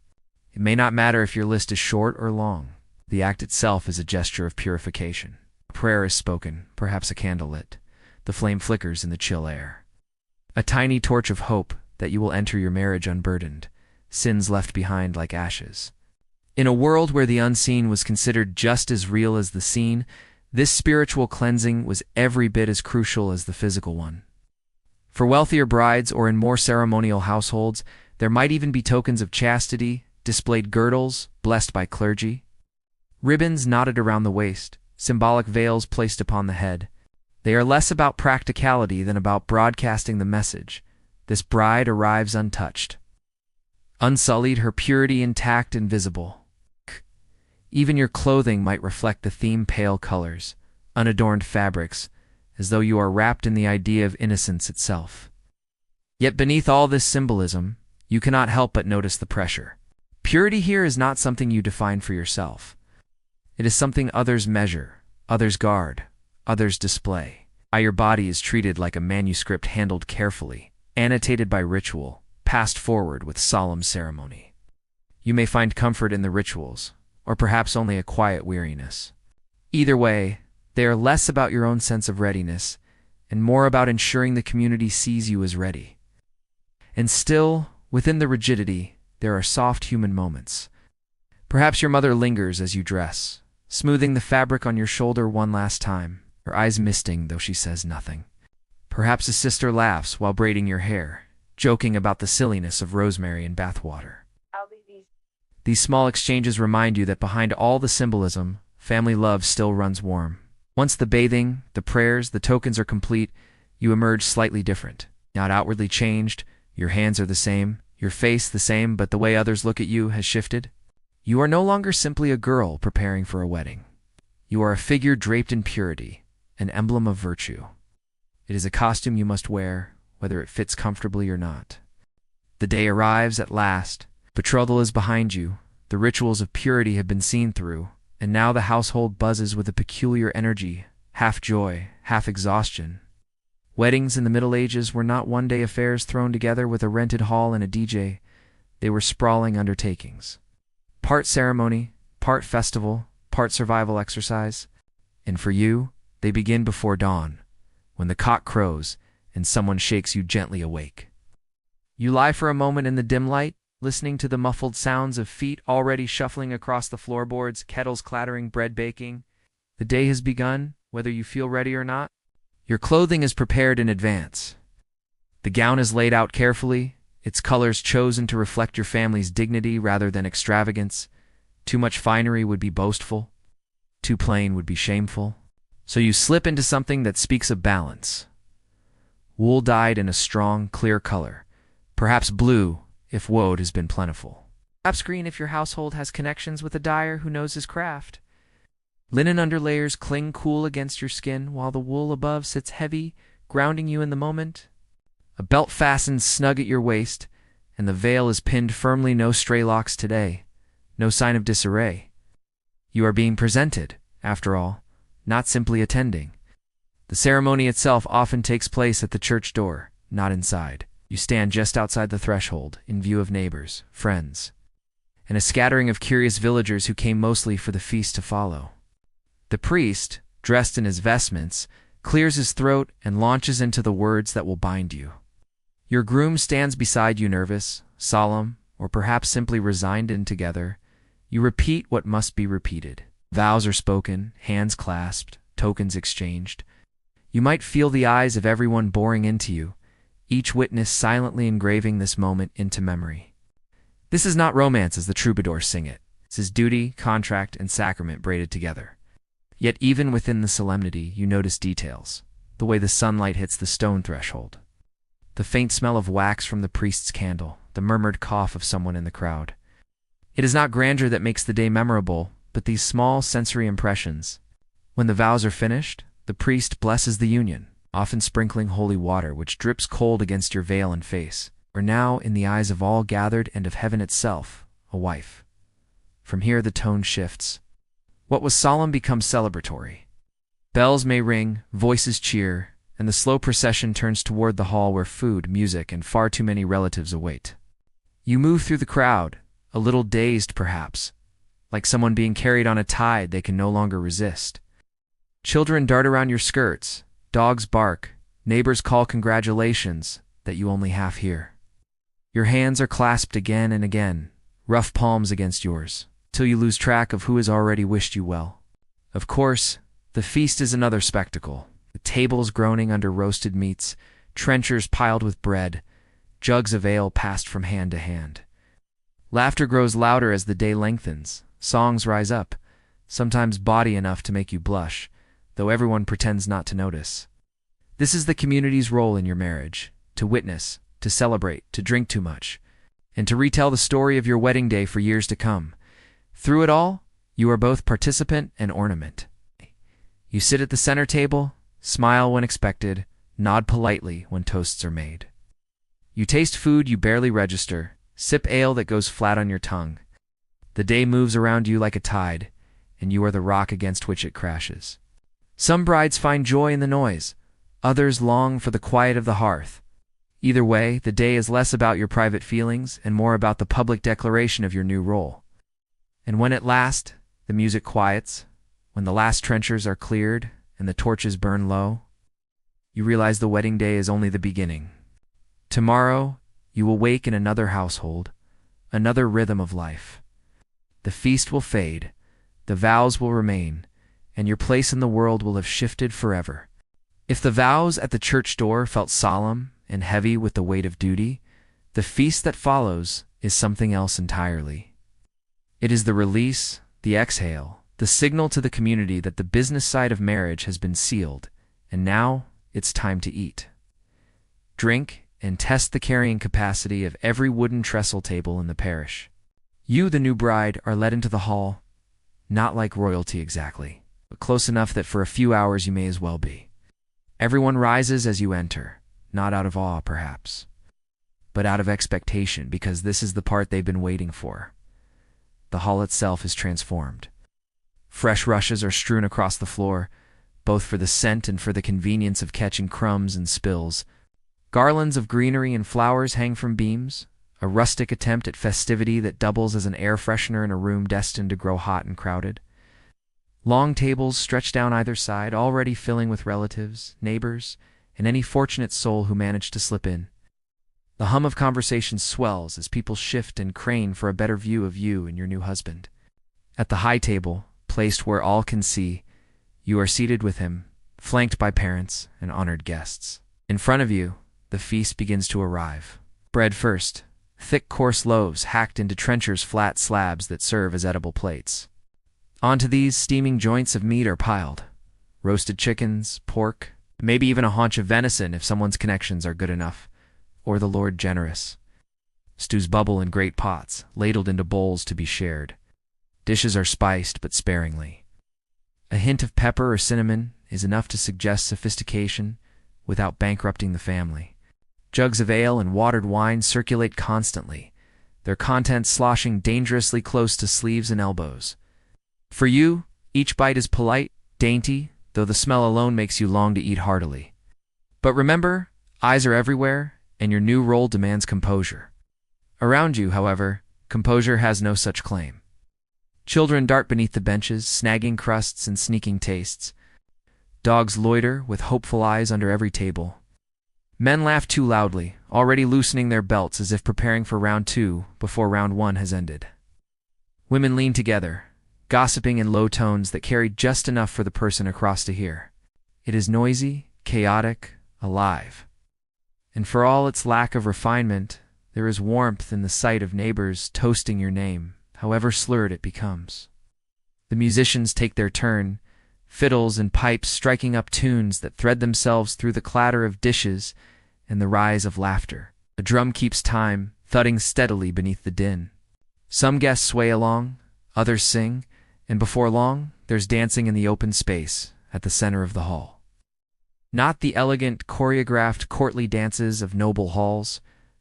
It may not matter if your list is short or long. The act itself is a gesture of purification. A prayer is spoken, perhaps a candle lit. The flame flickers in the chill air. A tiny torch of hope that you will enter your marriage unburdened, sins left behind like ashes. In a world where the unseen was considered just as real as the seen, this spiritual cleansing was every bit as crucial as the physical one. For wealthier brides or in more ceremonial households, there might even be tokens of chastity, displayed girdles, blessed by clergy, ribbons knotted around the waist, symbolic veils placed upon the head. They are less about practicality than about broadcasting the message. This bride arrives untouched, unsullied, her purity intact and visible. Even your clothing might reflect the theme: pale colors, unadorned fabrics, as though you are wrapped in the idea of innocence itself. Yet beneath all this symbolism, you cannot help but notice the pressure. Purity here is not something you define for yourself. It is something others measure, others guard, others display. Your body is treated like a manuscript, handled carefully, annotated by ritual, passed forward with solemn ceremony. You may find comfort in the rituals, or perhaps only a quiet weariness. Either way, they are less about your own sense of readiness and more about ensuring the community sees you as ready. And still, within the rigidity, there are soft human moments. Perhaps your mother lingers as you dress, smoothing the fabric on your shoulder one last time, her eyes misting though she says nothing. Perhaps a sister laughs while braiding your hair, joking about the silliness of rosemary and bathwater. These small exchanges remind you that behind all the symbolism, family love still runs warm. Once the bathing, the prayers, the tokens are complete, you emerge slightly different. Not outwardly changed, your hands are the same, Your face the same, but the way others look at you has shifted. You are no longer simply a girl preparing for a wedding. You are a figure draped in purity, an emblem of virtue. It is a costume you must wear, whether it fits comfortably or not. The day arrives at last. Betrothal is behind you. The rituals of purity have been seen through, and now the household buzzes with a peculiar energy, half joy, half exhaustion. Weddings in the Middle Ages were not one-day affairs thrown together with a rented hall and a DJ. They were sprawling undertakings. Part ceremony, part festival, part survival exercise. And for you, they begin before dawn, when the cock crows and someone shakes you gently awake. You lie for a moment in the dim light, listening to the muffled sounds of feet already shuffling across the floorboards, kettles clattering, bread baking. The day has begun, whether you feel ready or not. Your clothing is prepared in advance. The gown is laid out carefully, its colors chosen to reflect your family's dignity rather than extravagance. Too much finery would be boastful. Too plain would be shameful. So you slip into something that speaks of balance. Wool dyed in a strong, clear color, perhaps blue if woad has been plentiful. Perhaps green if your household has connections with a dyer who knows his craft. Linen underlayers cling cool against your skin, while the wool above sits heavy, grounding you in the moment. A belt fastens snug at your waist, and the veil is pinned firmly. No stray locks today, no sign of disarray. You are being presented, after all, not simply attending. The ceremony itself often takes place at the church door, not inside. You stand just outside the threshold, in view of neighbors, friends, and a scattering of curious villagers who came mostly for the feast to follow. The priest, dressed in his vestments, clears his throat and launches into the words that will bind you. Your groom stands beside you, nervous, solemn, or perhaps simply resigned in together. You repeat what must be repeated. Vows are spoken, hands clasped, tokens exchanged. You might feel the eyes of everyone boring into you, each witness silently engraving this moment into memory. This is not romance as the troubadours sing it. This is duty, contract, and sacrament braided together. Yet even within the solemnity, you notice details. The way the sunlight hits the stone threshold. The faint smell of wax from the priest's candle. The murmured cough of someone in the crowd. It is not grandeur that makes the day memorable, but these small sensory impressions. When the vows are finished, the priest blesses the union, often sprinkling holy water which drips cold against your veil and face, or now, in the eyes of all gathered and of heaven itself, a wife. From here the tone shifts. What was solemn becomes celebratory. Bells may ring, voices cheer, and the slow procession turns toward the hall where food, music, and far too many relatives await. You move through the crowd, a little dazed perhaps, like someone being carried on a tide they can no longer resist. Children dart around your skirts, dogs bark, neighbors call congratulations that you only half hear. Your hands are clasped again and again, rough palms against yours, till you lose track of who has already wished you well. Of course, the feast is another spectacle. The tables groaning under roasted meats, trenchers piled with bread, jugs of ale passed from hand to hand. Laughter grows louder as the day lengthens, songs rise up, sometimes bawdy enough to make you blush, though everyone pretends not to notice. This is the community's role in your marriage, to witness, to celebrate, to drink too much, and to retell the story of your wedding day for years to come. Through it all, you are both participant and ornament. You sit at the center table, smile when expected, nod politely when toasts are made. You taste food you barely register, sip ale that goes flat on your tongue. The day moves around you like a tide, and you are the rock against which it crashes. Some brides find joy in the noise, others long for the quiet of the hearth. Either way, the day is less about your private feelings and more about the public declaration of your new role. And when at last the music quiets, when the last trenchers are cleared and the torches burn low, you realize the wedding day is only the beginning. Tomorrow, you will wake in another household, another rhythm of life. The feast will fade, the vows will remain, and your place in the world will have shifted forever. If the vows at the church door felt solemn and heavy with the weight of duty, the feast that follows is something else entirely. It is the release, the exhale, the signal to the community that the business side of marriage has been sealed, and now it's time to eat. Drink and test the carrying capacity of every wooden trestle table in the parish. You, the new bride, are led into the hall, not like royalty exactly, but close enough that for a few hours you may as well be. Everyone rises as you enter, not out of awe, perhaps, but out of expectation, because this is the part they've been waiting for. The hall itself is transformed. Fresh rushes are strewn across the floor, both for the scent and for the convenience of catching crumbs and spills. Garlands of greenery and flowers hang from beams, a rustic attempt at festivity that doubles as an air freshener in a room destined to grow hot and crowded. Long tables stretch down either side, already filling with relatives, neighbors, and any fortunate soul who managed to slip in. The hum of conversation swells as people shift and crane for a better view of you and your new husband. At the high table, placed where all can see, you are seated with him, flanked by parents and honored guests. In front of you, the feast begins to arrive. Bread first, thick coarse loaves hacked into trenchers' flat slabs that serve as edible plates. Onto these, steaming joints of meat are piled. Roasted chickens, pork, maybe even a haunch of venison if someone's connections are good enough, or the Lord generous. Stews bubble in great pots, ladled into bowls to be shared. Dishes are spiced, but sparingly. A hint of pepper or cinnamon is enough to suggest sophistication without bankrupting the family. Jugs of ale and watered wine circulate constantly, their contents sloshing dangerously close to sleeves and elbows. For you, each bite is polite, dainty, though the smell alone makes you long to eat heartily. But remember, eyes are everywhere, and your new role demands composure. Around you, however, composure has no such claim. Children dart beneath the benches, snagging crusts and sneaking tastes. Dogs loiter with hopeful eyes under every table. Men laugh too loudly, already loosening their belts as if preparing for round 2 before round 1 has ended. Women lean together, gossiping in low tones that carry just enough for the person across to hear. It is noisy, chaotic, alive. And for all its lack of refinement, there is warmth in the sight of neighbors toasting your name, however slurred it becomes. The musicians take their turn, fiddles and pipes striking up tunes that thread themselves through the clatter of dishes and the rise of laughter. A drum keeps time, thudding steadily beneath the din. Some guests sway along, others sing, and before long, there's dancing in the open space at the center of the hall. Not the elegant, choreographed, courtly dances of noble halls,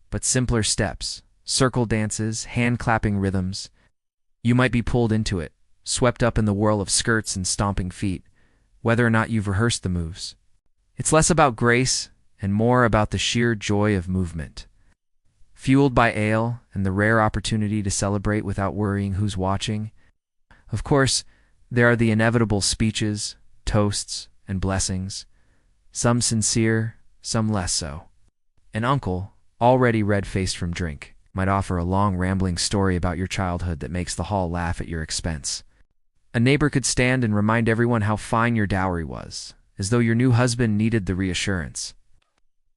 but simpler steps, circle dances, hand-clapping rhythms. You might be pulled into it, swept up in the whirl of skirts and stomping feet, whether or not you've rehearsed the moves. It's less about grace and more about the sheer joy of movement. Fueled by ale and the rare opportunity to celebrate without worrying who's watching. Of course, there are the inevitable speeches, toasts, and blessings, some sincere, some less so. An uncle, already red-faced from drink, might offer a long rambling story about your childhood that makes the hall laugh at your expense. A neighbor could stand and remind everyone how fine your dowry was, as though your new husband needed the reassurance.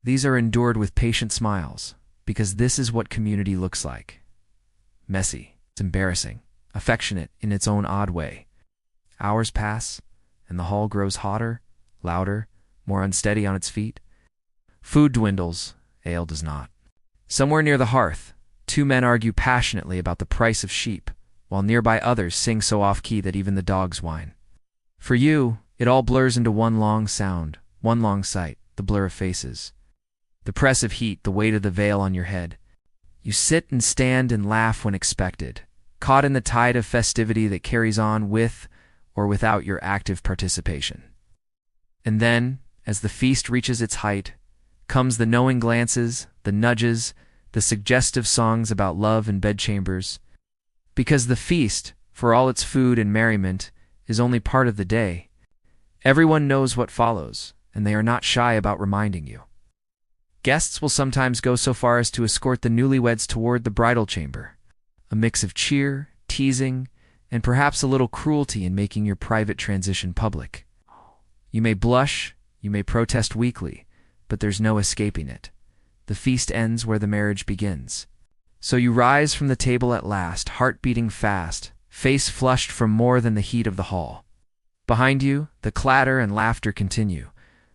These are endured with patient smiles, because this is what community looks like. Messy, it's embarrassing, affectionate in its own odd way. Hours pass, and the hall grows hotter, louder, more unsteady on its feet. Food dwindles, ale does not. Somewhere near the hearth, 2 men argue passionately about the price of sheep, while nearby others sing so off-key that even the dogs whine. For you, it all blurs into one long sound, one long sight, the blur of faces. The press of heat, the weight of the veil on your head. You sit and stand and laugh when expected, caught in the tide of festivity that carries on with or without your active participation. And then, as the feast reaches its height, comes the knowing glances, the nudges, the suggestive songs about love and bedchambers. Because the feast, for all its food and merriment, is only part of the day. Everyone knows what follows, and they are not shy about reminding you. Guests will sometimes go so far as to escort the newlyweds toward the bridal chamber, a mix of cheer, teasing, and perhaps a little cruelty in making your private transition public. You may blush, you may protest weakly, but there's no escaping it. The feast ends where the marriage begins. So you rise from the table at last, heart beating fast, face flushed from more than the heat of the hall. Behind you, the clatter and laughter continue,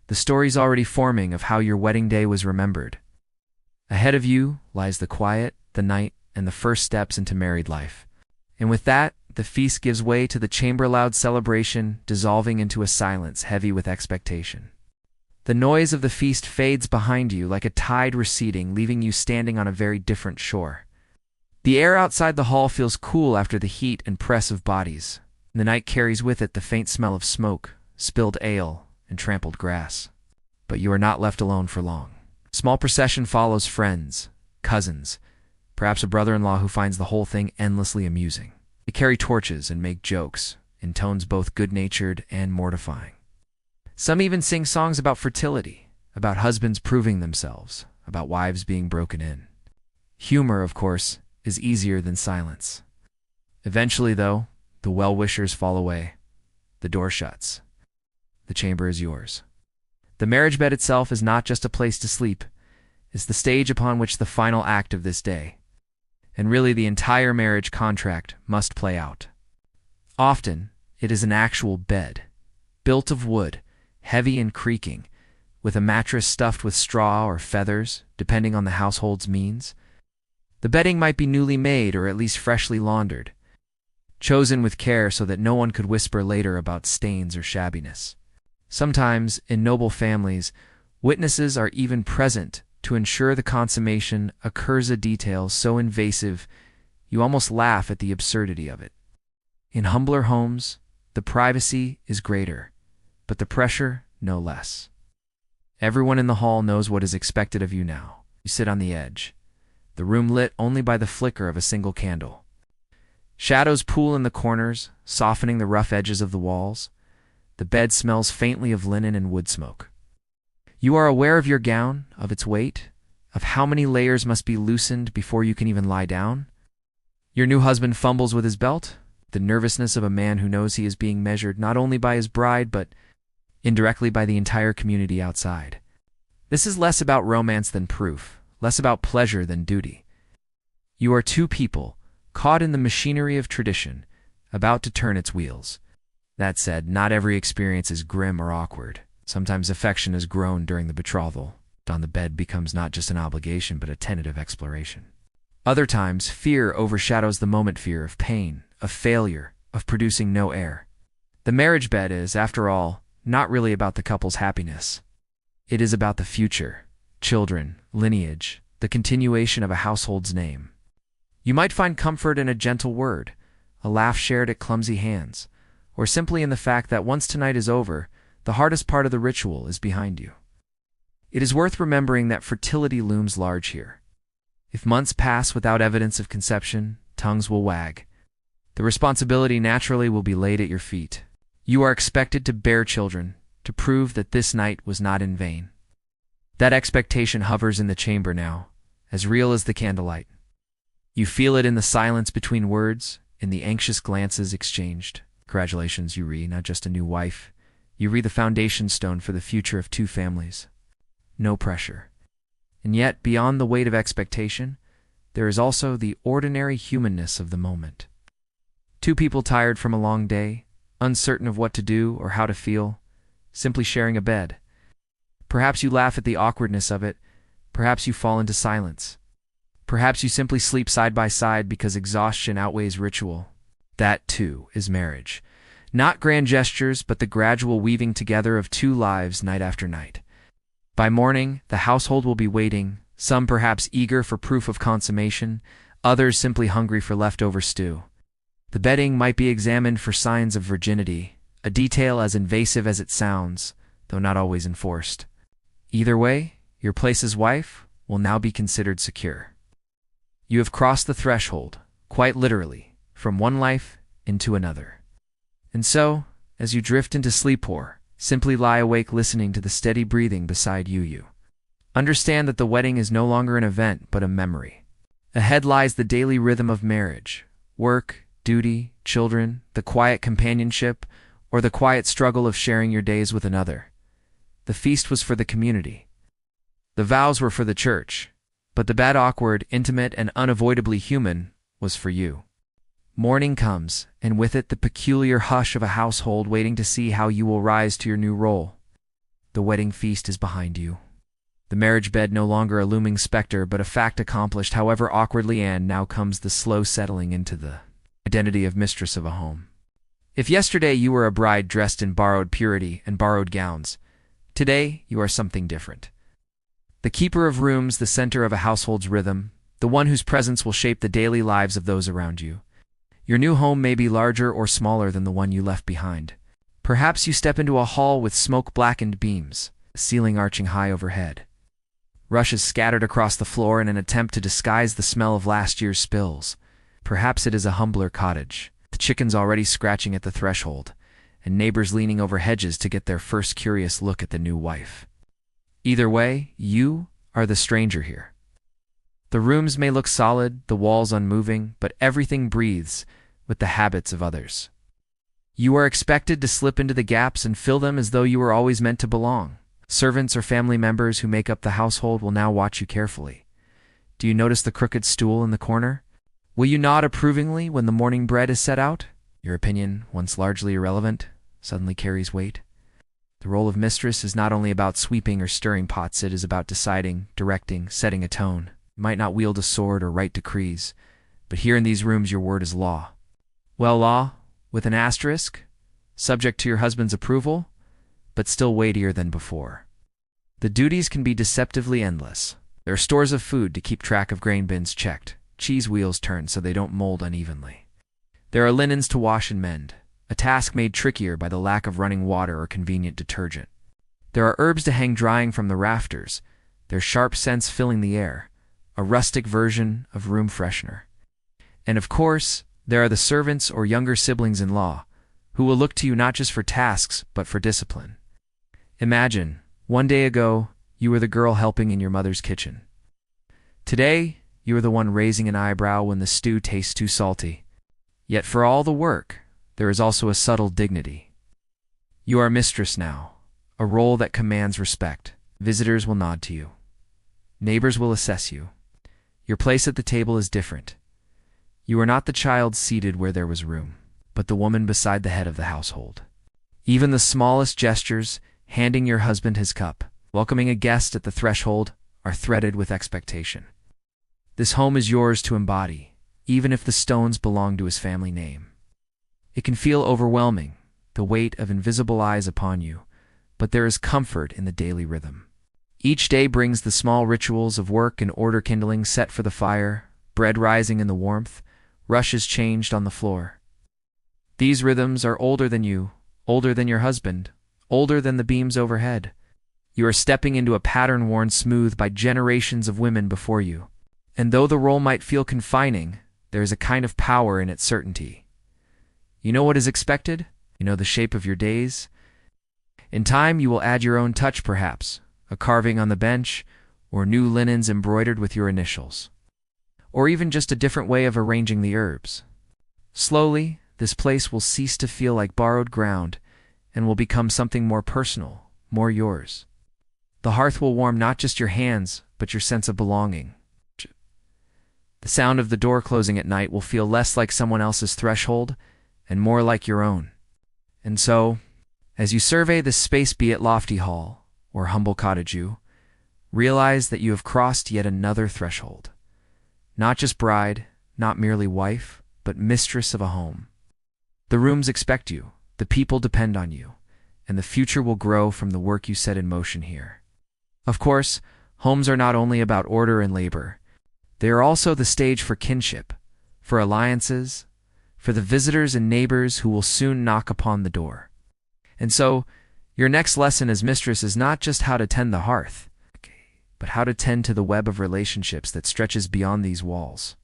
the stories already forming of how your wedding day was remembered. Ahead of you lies the quiet, the night, and the first steps into married life. And with that, the feast gives way to the chamber-loud celebration, dissolving into a silence heavy with expectation. The noise of the feast fades behind you like a tide receding, leaving you standing on a very different shore. The air outside the hall feels cool after the heat and press of bodies. The night carries with it the faint smell of smoke, spilled ale, and trampled grass. But you are not left alone for long. A small procession follows friends, cousins, perhaps a brother-in-law who finds the whole thing endlessly amusing. They carry torches and make jokes, in tones both good-natured and mortifying. Some even sing songs about fertility, about husbands proving themselves, about wives being broken in. Humor, of course, is easier than silence. Eventually, though, the well-wishers fall away. The door shuts. The chamber is yours. The marriage bed itself is not just a place to sleep. It's the stage upon which the final act of this day, and really the entire marriage contract, must play out. Often, it is an actual bed, built of wood, heavy and creaking, with a mattress stuffed with straw or feathers, depending on the household's means. The bedding might be newly made or at least freshly laundered, chosen with care so that no one could whisper later about stains or shabbiness. Sometimes, in noble families, witnesses are even present to ensure the consummation occurs, a detail so invasive you almost laugh at the absurdity of it. In humbler homes, the privacy is greater, but the pressure no less. Everyone in the hall knows what is expected of you now. You sit on the edge, the room lit only by the flicker of a single candle. Shadows pool in the corners, softening the rough edges of the walls. The bed smells faintly of linen and wood smoke. You are aware of your gown, of its weight, of how many layers must be loosened before you can even lie down. Your new husband fumbles with his belt, the nervousness of a man who knows he is being measured not only by his bride but indirectly by the entire community outside. This is less about romance than proof, less about pleasure than duty. You are two people, caught in the machinery of tradition, about to turn its wheels. That said, not every experience is grim or awkward. Sometimes affection is grown during the betrothal. On the bed becomes not just an obligation but a tentative exploration. Other times, fear overshadows the moment, fear of pain, of failure, of producing no heir. The marriage bed is, after all, not really about the couple's happiness. It is about the future, children, lineage, the continuation of a household's name. You might find comfort in a gentle word, a laugh shared at clumsy hands, or simply in the fact that once tonight is over, the hardest part of the ritual is behind you. It is worth remembering that fertility looms large here. If months pass without evidence of conception, tongues will wag. The responsibility naturally will be laid at your feet. You are expected to bear children, to prove that this night was not in vain. That expectation hovers in the chamber now, as real as the candlelight. You feel it in the silence between words, in the anxious glances exchanged. Congratulations, you read, not just a new wife. You read the foundation stone for the future of two families. No pressure. And yet, beyond the weight of expectation, there is also the ordinary humanness of the moment. Two people tired from a long day, uncertain of what to do or how to feel, simply sharing a bed. Perhaps you laugh at the awkwardness of it. Perhaps you fall into silence. Perhaps you simply sleep side by side because exhaustion outweighs ritual. That, too, is marriage. Not grand gestures, but the gradual weaving together of two lives night after night. By morning, the household will be waiting, some perhaps eager for proof of consummation, others simply hungry for leftover stew. The bedding might be examined for signs of virginity, a detail as invasive as it sounds, though not always enforced. Either way, your place as wife will now be considered secure. You have crossed the threshold, quite literally, from one life into another. And so, as you drift into sleepor, simply lie awake listening to the steady breathing beside you. Understand that the wedding is no longer an event but a memory. Ahead lies the daily rhythm of marriage, work, duty, children, the quiet companionship, or the quiet struggle of sharing your days with another. The feast was for the community. The vows were for the church, but the bed, awkward, intimate, and unavoidably human, was for you. Morning comes, and with it the peculiar hush of a household waiting to see how you will rise to your new role. The wedding feast is behind you. The marriage bed no longer a looming specter, but a fact accomplished, however awkwardly, and now comes the slow settling into the identity of mistress of a home. If yesterday you were a bride dressed in borrowed purity and borrowed gowns, today you are something different. The keeper of rooms, the center of a household's rhythm, the one whose presence will shape the daily lives of those around you. Your new home may be larger or smaller than the one you left behind. Perhaps you step into a hall with smoke-blackened beams, the ceiling arching high overhead. Rushes scattered across the floor in an attempt to disguise the smell of last year's spills. Perhaps it is a humbler cottage, the chickens already scratching at the threshold, and neighbors leaning over hedges to get their first curious look at the new wife. Either way, you are the stranger here. The rooms may look solid, the walls unmoving, but everything breathes with the habits of others. You are expected to slip into the gaps and fill them as though you were always meant to belong. Servants or family members who make up the household will now watch you carefully. Do you notice the crooked stool in the corner? Will you nod approvingly when the morning bread is set out? Your opinion, once largely irrelevant, suddenly carries weight. The role of mistress is not only about sweeping or stirring pots, it is about deciding, directing, setting a tone. You might not wield a sword or write decrees, but here in these rooms your word is law. Well, law, with an asterisk, subject to your husband's approval, but still weightier than before. The duties can be deceptively endless. There are stores of food to keep track of, grain bins checked, cheese wheels turned so they don't mold unevenly. There are linens to wash and mend, a task made trickier by the lack of running water or convenient detergent. There are herbs to hang drying from the rafters, their sharp scents filling the air, a rustic version of room freshener. And of course, there are the servants or younger siblings-in-law, who will look to you not just for tasks, but for discipline. Imagine, one day ago, you were the girl helping in your mother's kitchen. Today, you are the one raising an eyebrow when the stew tastes too salty. Yet for all the work, there is also a subtle dignity. You are mistress now, a role that commands respect. Visitors will nod to you. Neighbors will assess you. Your place at the table is different. You are not the child seated where there was room, but the woman beside the head of the household. Even the smallest gestures, handing your husband his cup, welcoming a guest at the threshold, are threaded with expectation. This home is yours to embody, even if the stones belong to his family name. It can feel overwhelming, the weight of invisible eyes upon you, but there is comfort in the daily rhythm. Each day brings the small rituals of work and order, kindling set for the fire, bread rising in the warmth, rushes changed on the floor. These rhythms are older than you, older than your husband, older than the beams overhead. You are stepping into a pattern worn smooth by generations of women before you. And though the role might feel confining, there is a kind of power in its certainty. You know what is expected? You know the shape of your days? In time, you will add your own touch, perhaps, a carving on the bench, or new linens embroidered with your initials. Or even just a different way of arranging the herbs. Slowly, this place will cease to feel like borrowed ground and will become something more personal, more yours. The hearth will warm not just your hands, but your sense of belonging. The sound of the door closing at night will feel less like someone else's threshold and more like your own. And so, as you survey this space, be it lofty hall or humble cottage, you realize that you have crossed yet another threshold. Not just bride, not merely wife, but mistress of a home. The rooms expect you, the people depend on you, and the future will grow from the work you set in motion here. Of course, homes are not only about order and labor. They are also the stage for kinship, for alliances, for the visitors and neighbors who will soon knock upon the door. And so, your next lesson as mistress is not just how to tend the hearth, but how to tend to the web of relationships that stretches beyond these walls.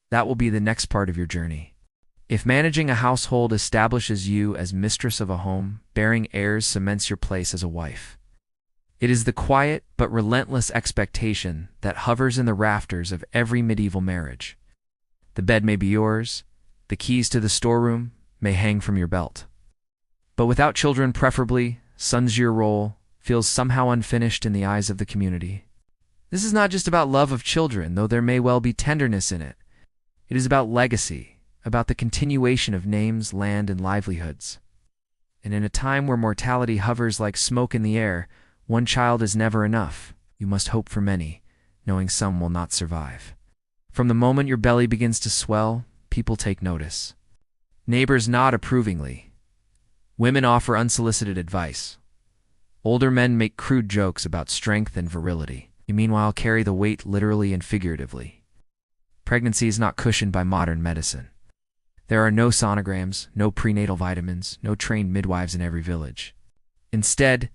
That will be the next part of your journey. If managing a household establishes you as mistress of a home, bearing heirs cements your place as a wife. It is the quiet but relentless expectation that hovers in the rafters of every medieval marriage. The bed may be yours, the keys to the storeroom may hang from your belt. But without children, preferably, sons, your role feels somehow unfinished in the eyes of the community. This is not just about love of children, though there may well be tenderness in it. It is about legacy, about the continuation of names, land, and livelihoods. And in a time where mortality hovers like smoke in the air, one child is never enough. You you must hope for many, knowing some will not survive. From the moment your belly begins to swell, people take notice. Neighbors nod approvingly. Women offer unsolicited advice. Older men make crude jokes about strength and virility. You meanwhile carry the weight literally and figuratively. Pregnancy is not cushioned by modern medicine. There are no sonograms, no prenatal vitamins, no trained midwives in every village. Instead,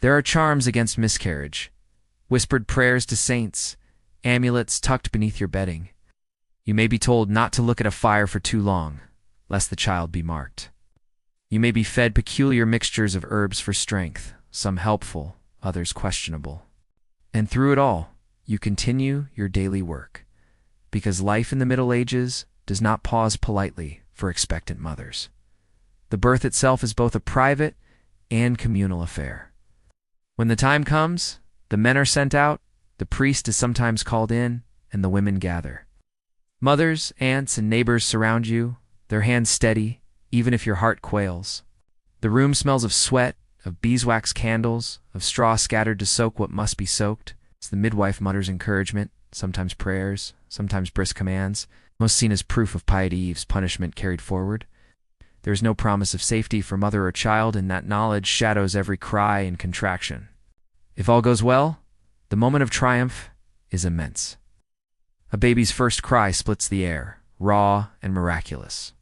there are charms against miscarriage, whispered prayers to saints, amulets tucked beneath your bedding. You may be told not to look at a fire for too long, lest the child be marked. You may be fed peculiar mixtures of herbs for strength, some helpful, others questionable. And through it all, you continue your daily work, because life in the Middle Ages does not pause politely for expectant mothers. The birth itself is both a private and communal affair. When the time comes, the men are sent out, the priest is sometimes called in, and the women gather. Mothers, aunts, and neighbors surround you, their hands steady, even if your heart quails. The room smells of sweat, of beeswax candles, of straw scattered to soak what must be soaked. As the midwife mutters encouragement, sometimes prayers, sometimes brisk commands, most seen as proof of piety Eve's punishment carried forward. There is no promise of safety for mother or child, and that knowledge shadows every cry and contraction. If all goes well, the moment of triumph is immense. A baby's first cry splits the air, raw and miraculous.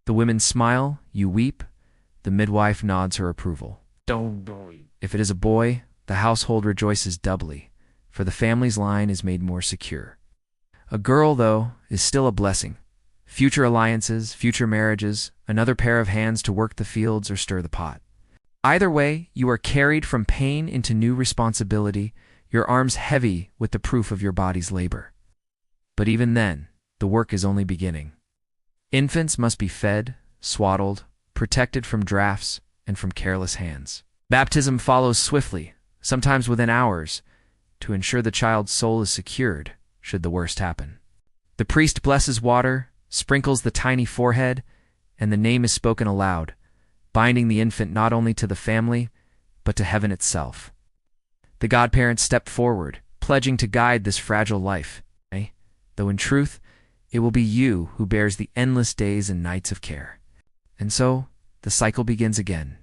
The women smile, you weep, the midwife nods her approval. If it is a boy, the household rejoices doubly, for the family's line is made more secure. A girl, though, is still a blessing. Future alliances, future marriages, another pair of hands to work the fields or stir the pot. Either way, you are carried from pain into new responsibility, your arms heavy with the proof of your body's labor. But even then, the work is only beginning. Infants must be fed, swaddled, protected from drafts and from careless hands. Baptism follows swiftly, sometimes within hours, to ensure the child's soul is secured should the worst happen. The priest blesses water, sprinkles the tiny forehead, and the name is spoken aloud, binding the infant not only to the family, but to heaven itself. The godparents step forward, pledging to guide this fragile life, though in truth, it will be you who bears the endless days and nights of care. And so, the cycle begins again.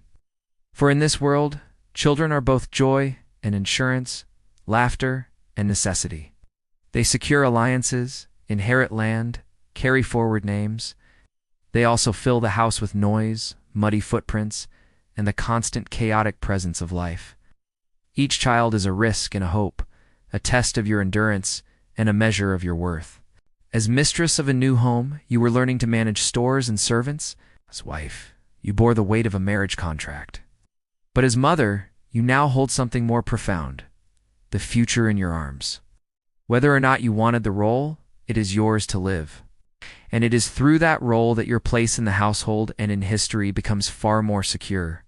For in this world, children are both joy and insurance, laughter and necessity. They secure alliances, inherit land, carry forward names. They also fill the house with noise, muddy footprints, and the constant chaotic presence of life. Each child is a risk and a hope, a test of your endurance and a measure of your worth. As mistress of a new home, you were learning to manage stores and servants. As wife, you bore the weight of a marriage contract. But as mother, you now hold something more profound, the future in your arms. Whether or not you wanted the role, it is yours to live. And it is through that role that your place in the household and in history becomes far more secure.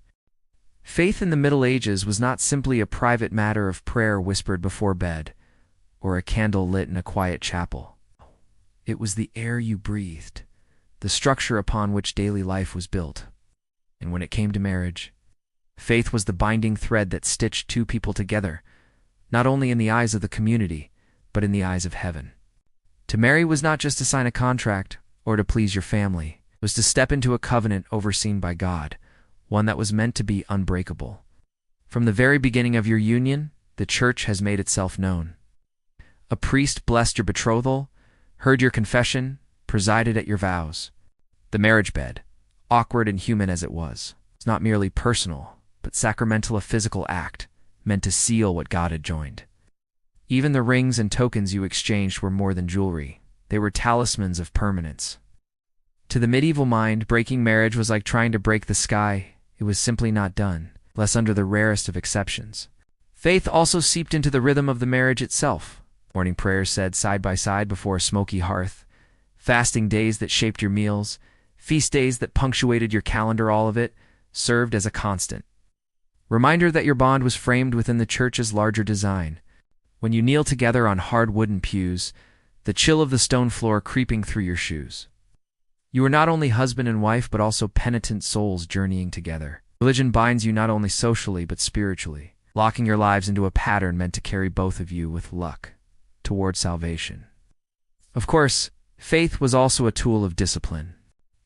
Faith in the Middle Ages was not simply a private matter of prayer whispered before bed, or a candle lit in a quiet chapel. It was the air you breathed, the structure upon which daily life was built. And when it came to marriage, faith was the binding thread that stitched two people together, not only in the eyes of the community, but in the eyes of heaven. To marry was not just to sign a contract or to please your family. It was to step into a covenant overseen by God, one that was meant to be unbreakable. From the very beginning of your union, the church has made itself known. A priest blessed your betrothal, heard your confession, presided at your vows. The marriage bed, awkward and human as it was not merely personal, but sacramental, a physical act, meant to seal what God had joined. Even the rings and tokens you exchanged were more than jewelry. They were talismans of permanence. To the medieval mind, breaking marriage was like trying to break the sky. It was simply not done, unless under the rarest of exceptions. Faith also seeped into the rhythm of the marriage itself. Morning prayers said side by side before a smoky hearth, fasting days that shaped your meals, feast days that punctuated your calendar, all of it served as a constant reminder that your bond was framed within the church's larger design. When you kneel together on hard wooden pews, the chill of the stone floor creeping through your shoes. You are not only husband and wife, but also penitent souls journeying together. Religion binds you not only socially, but spiritually. locking your lives into a pattern meant to carry both of you with luck toward salvation. Of course, faith was also a tool of discipline.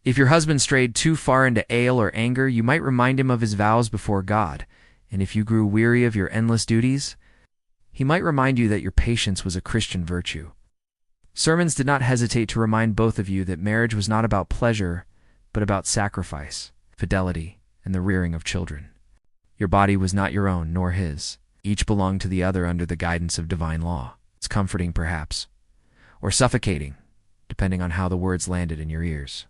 If your husband strayed too far into ale or anger, you might remind him of his vows before God, and if you grew weary of your endless duties, he might remind you that your patience was a Christian virtue. Sermons did not hesitate to remind both of you that marriage was not about pleasure, but about sacrifice, fidelity, and the rearing of children. Your body was not your own, nor his. Each belonged to the other under the guidance of divine law. It's comforting, perhaps, or suffocating, depending on how the words landed in your ears.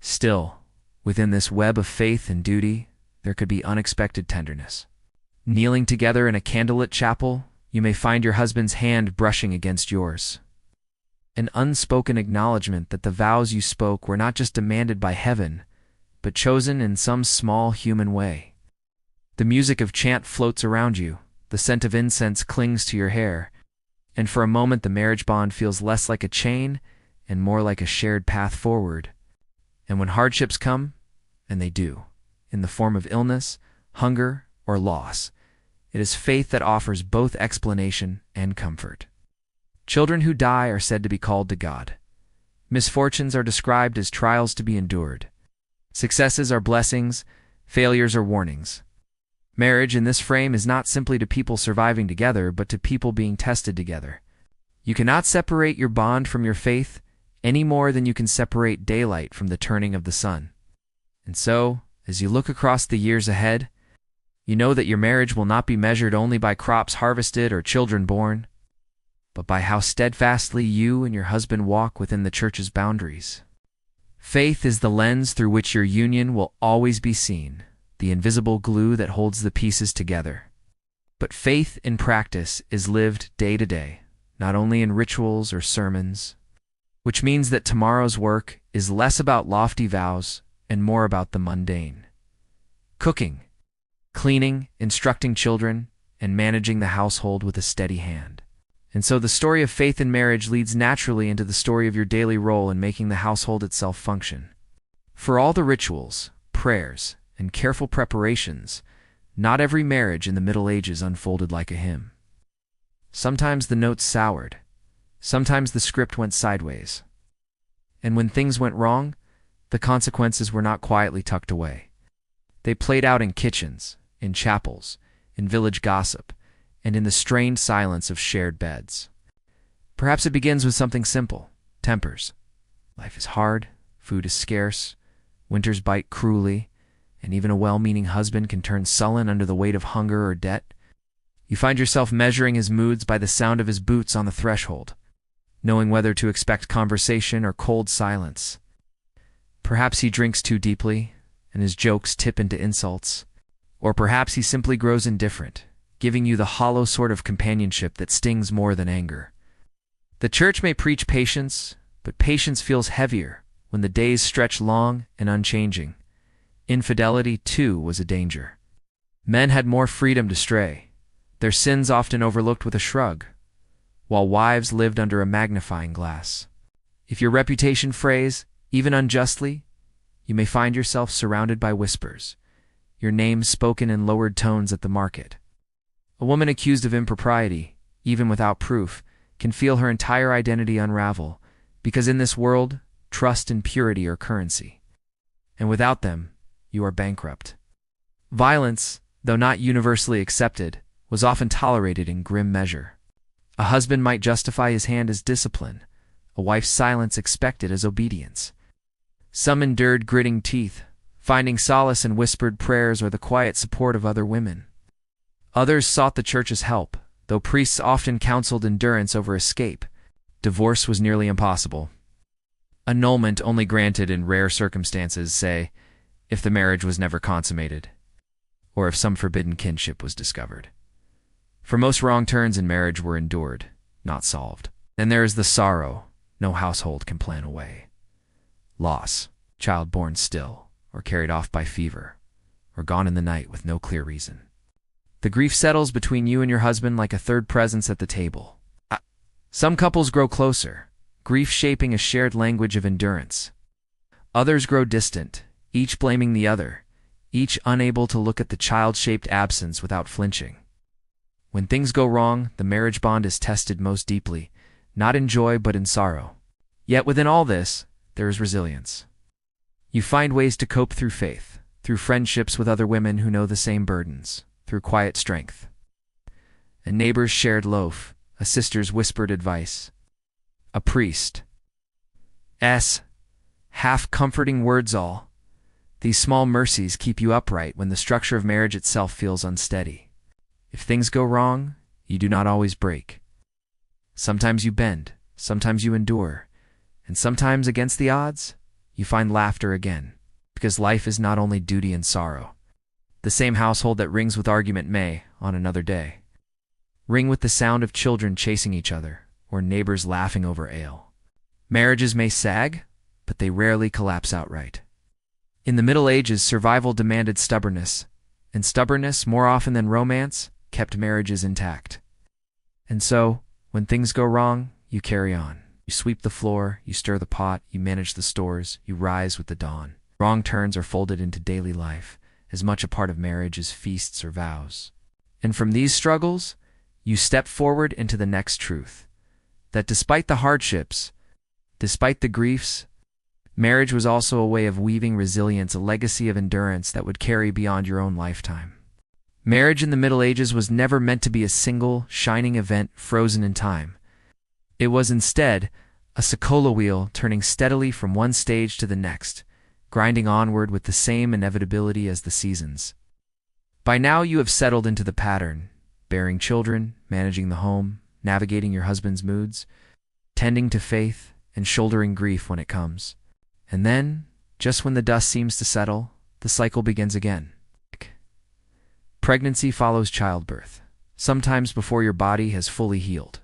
Still, within this web of faith and duty, there could be unexpected tenderness. Kneeling together in a candlelit chapel, you may find your husband's hand brushing against yours. An unspoken acknowledgement that the vows you spoke were not just demanded by heaven, but chosen in some small human way. The music of chant floats around you, the scent of incense clings to your hair, and for a moment the marriage bond feels less like a chain and more like a shared path forward. And when hardships come, and they do, in the form of illness, hunger, or loss, it is faith that offers both explanation and comfort. Children who die are said to be called to God. Misfortunes are described as trials to be endured. Successes are blessings, failures are warnings. Marriage in this frame is not simply to people surviving together, but to people being tested together. You cannot separate your bond from your faith any more than you can separate daylight from the turning of the sun. And so, as you look across the years ahead, you know that your marriage will not be measured only by crops harvested or children born, but by how steadfastly you and your husband walk within the church's boundaries. Faith is the lens through which your union will always be seen, the invisible glue that holds the pieces together. But faith in practice is lived day to day, not only in rituals or sermons, which means that tomorrow's work is less about lofty vows and more about the mundane. Cooking, cleaning, instructing children, and managing the household with a steady hand. And so the story of faith in marriage leads naturally into the story of your daily role in making the household itself function. For all the rituals, prayers, and careful preparations, not every marriage in the Middle Ages unfolded like a hymn. Sometimes the notes soured. Sometimes the script went sideways. And when things went wrong, the consequences were not quietly tucked away. They played out in kitchens, in chapels, in village gossip, and in the strained silence of shared beds. Perhaps it begins with something simple: tempers. Life is hard, food is scarce, winters bite cruelly, and even a well-meaning husband can turn sullen under the weight of hunger or debt. You find yourself measuring his moods by the sound of his boots on the threshold, knowing whether to expect conversation or cold silence. Perhaps he drinks too deeply, and his jokes tip into insults. Or perhaps he simply grows indifferent, giving you the hollow sort of companionship that stings more than anger. The church may preach patience, but patience feels heavier when the days stretch long and unchanging. Infidelity, too, was a danger. Men had more freedom to stray, their sins often overlooked with a shrug, while wives lived under a magnifying glass. If your reputation frays, even unjustly, you may find yourself surrounded by whispers, your name spoken in lowered tones at the market. A woman accused of impropriety, even without proof, can feel her entire identity unravel, because in this world, trust and purity are currency. And without them, you are bankrupt. Violence, though not universally accepted, was often tolerated in grim measure. A husband might justify his hand as discipline, a wife's silence expected as obedience. Some endured gritting teeth, finding solace in whispered prayers or the quiet support of other women. Others sought the church's help, though priests often counseled endurance over escape. Divorce was nearly impossible. Annulment only granted in rare circumstances, say, if the marriage was never consummated, or if some forbidden kinship was discovered. For most wrong turns in marriage were endured, not solved. Then there is the sorrow no household can plan away. Loss, child born still, or carried off by fever, or gone in the night with no clear reason. The grief settles between you and your husband like a third presence at the table. Some couples grow closer, grief shaping a shared language of endurance. Others grow distant, each blaming the other, each unable to look at the child-shaped absence without flinching. When things go wrong, the marriage bond is tested most deeply, not in joy but in sorrow. Yet within all this, there is resilience. You find ways to cope through faith, through friendships with other women who know the same burdens, through quiet strength. A neighbor's shared loaf, a sister's whispered advice, a priest's half-comforting words all. These small mercies keep you upright when the structure of marriage itself feels unsteady. If things go wrong, you do not always break. Sometimes you bend, sometimes you endure, and sometimes against the odds, you find laughter again, because life is not only duty and sorrow. The same household that rings with argument may, on another day, ring with the sound of children chasing each other, or neighbors laughing over ale. Marriages may sag, but they rarely collapse outright. In the Middle Ages, survival demanded stubbornness, and stubbornness, more often than romance, kept marriages intact. And so, when things go wrong, you carry on. You sweep the floor, you stir the pot, you manage the stores, you rise with the dawn. Wrong turns are folded into daily life, as much a part of marriage as feasts or vows. And from these struggles, you step forward into the next truth, that despite the hardships, despite the griefs, marriage was also a way of weaving resilience, a legacy of endurance that would carry beyond your own lifetime. Marriage in the Middle Ages was never meant to be a single, shining event frozen in time. It was instead a sekolah wheel turning steadily from one stage to the next, grinding onward with the same inevitability as the seasons. By now you have settled into the pattern, bearing children, managing the home, navigating your husband's moods, tending to faith, and shouldering grief when it comes. And then, just when the dust seems to settle, the cycle begins again. Pregnancy follows childbirth, sometimes before your body has fully healed.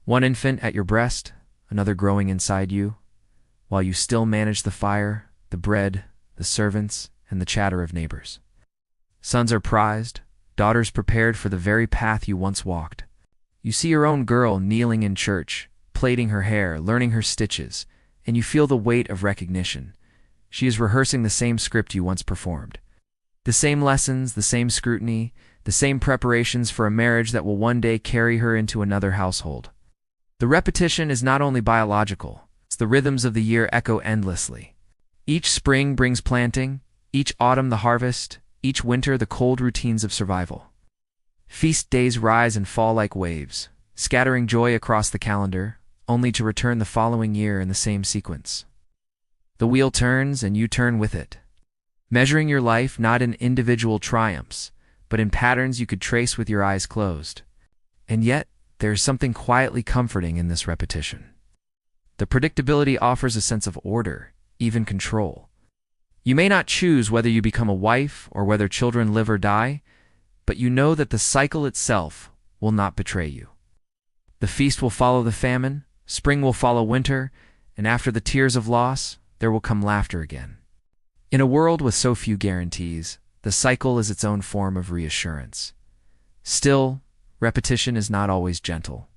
One infant at your breast, another growing inside you, while you still manage the fire, the bread, the servants, and the chatter of neighbors. Sons are prized, daughters prepared for the very path you once walked. You see your own girl kneeling in church, plaiting her hair, learning her stitches, and you feel the weight of recognition. She is rehearsing the same script you once performed. The same lessons, the same scrutiny, the same preparations for a marriage that will one day carry her into another household. The repetition is not only biological, it's the rhythms of the year echo endlessly. Each spring brings planting, each autumn the harvest, each winter the cold routines of survival. Feast days rise and fall like waves, scattering joy across the calendar, only to return the following year in the same sequence. The wheel turns and you turn with it, measuring your life not in individual triumphs, but in patterns you could trace with your eyes closed. And yet, there is something quietly comforting in this repetition. The predictability offers a sense of order, even control. You may not choose whether you become a wife or whether children live or die, but you know that the cycle itself will not betray you. The feast will follow the famine, spring will follow winter, and after the tears of loss, there will come laughter again. In a world with so few guarantees, the cycle is its own form of reassurance. Still, repetition is not always gentle.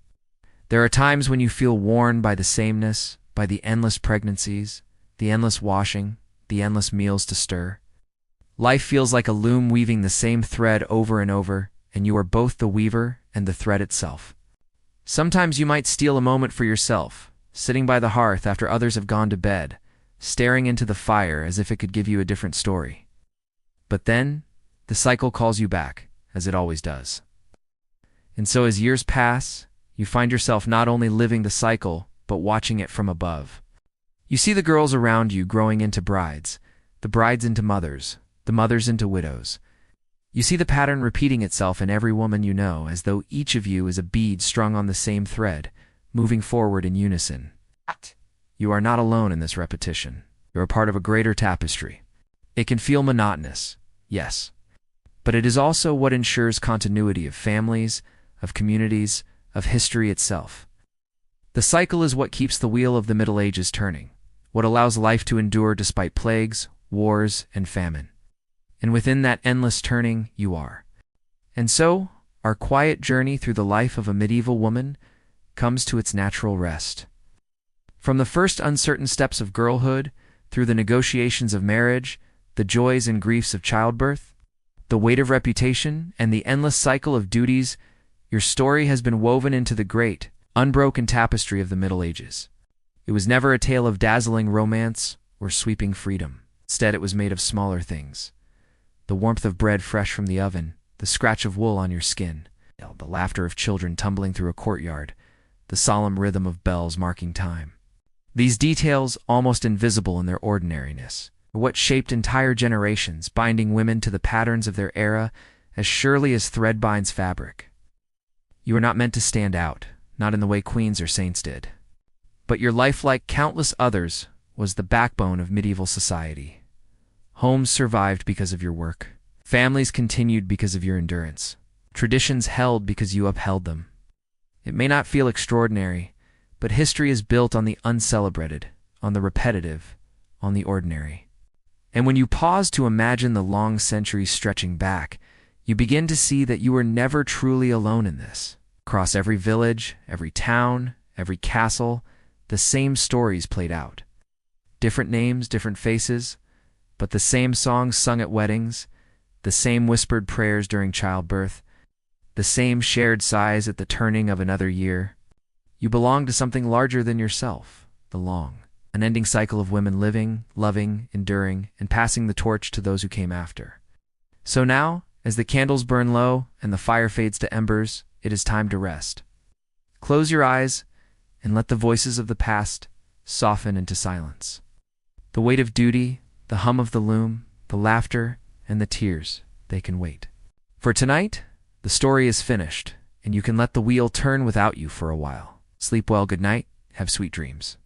There are times when you feel worn by the sameness, by the endless pregnancies, the endless washing, the endless meals to stir. Life feels like a loom weaving the same thread over and over, and you are both the weaver and the thread itself. Sometimes you might steal a moment for yourself, sitting by the hearth after others have gone to bed, staring into the fire as if it could give you a different story. But then, the cycle calls you back, as it always does. And so as years pass, you find yourself not only living the cycle, but watching it from above. You see the girls around you growing into brides, the brides into mothers, the mothers into widows. You see the pattern repeating itself in every woman you know, as though each of you is a bead strung on the same thread, moving forward in unison. You are not alone in this repetition. You are part of a greater tapestry. It can feel monotonous, yes, but it is also what ensures continuity of families, of communities, of history itself. The cycle is what keeps the wheel of the Middle Ages turning, what allows life to endure despite plagues, wars, and famine. And within that endless turning, you are. And so, our quiet journey through the life of a medieval woman comes to its natural rest. From the first uncertain steps of girlhood, through the negotiations of marriage, the joys and griefs of childbirth, the weight of reputation, and the endless cycle of duties, your story has been woven into the great, unbroken tapestry of the Middle Ages. It was never a tale of dazzling romance or sweeping freedom. Instead, it was made of smaller things. The warmth of bread fresh from the oven, the scratch of wool on your skin, the laughter of children tumbling through a courtyard, the solemn rhythm of bells marking time. These details, almost invisible in their ordinariness, are what shaped entire generations, binding women to the patterns of their era as surely as thread binds fabric. You are not meant to stand out, not in the way queens or saints did. But your life, like countless others, was the backbone of medieval society. Homes survived because of your work. Families continued because of your endurance. Traditions held because you upheld them. It may not feel extraordinary, but history is built on the uncelebrated, on the repetitive, on the ordinary. And when you pause to imagine the long centuries stretching back, you begin to see that you were never truly alone in this. Across every village, every town, every castle, the same stories played out. Different names, different faces, but the same songs sung at weddings, the same whispered prayers during childbirth, the same shared sighs at the turning of another year. You belong to something larger than yourself, the long, unending cycle of women living, loving, enduring, and passing the torch to those who came after. So now, as the candles burn low and the fire fades to embers, it is time to rest. Close your eyes and let the voices of the past soften into silence. The weight of duty, the hum of the loom, the laughter, and the tears, they can wait. For tonight, the story is finished, and you can let the wheel turn without you for a while. Sleep well, good night, have sweet dreams.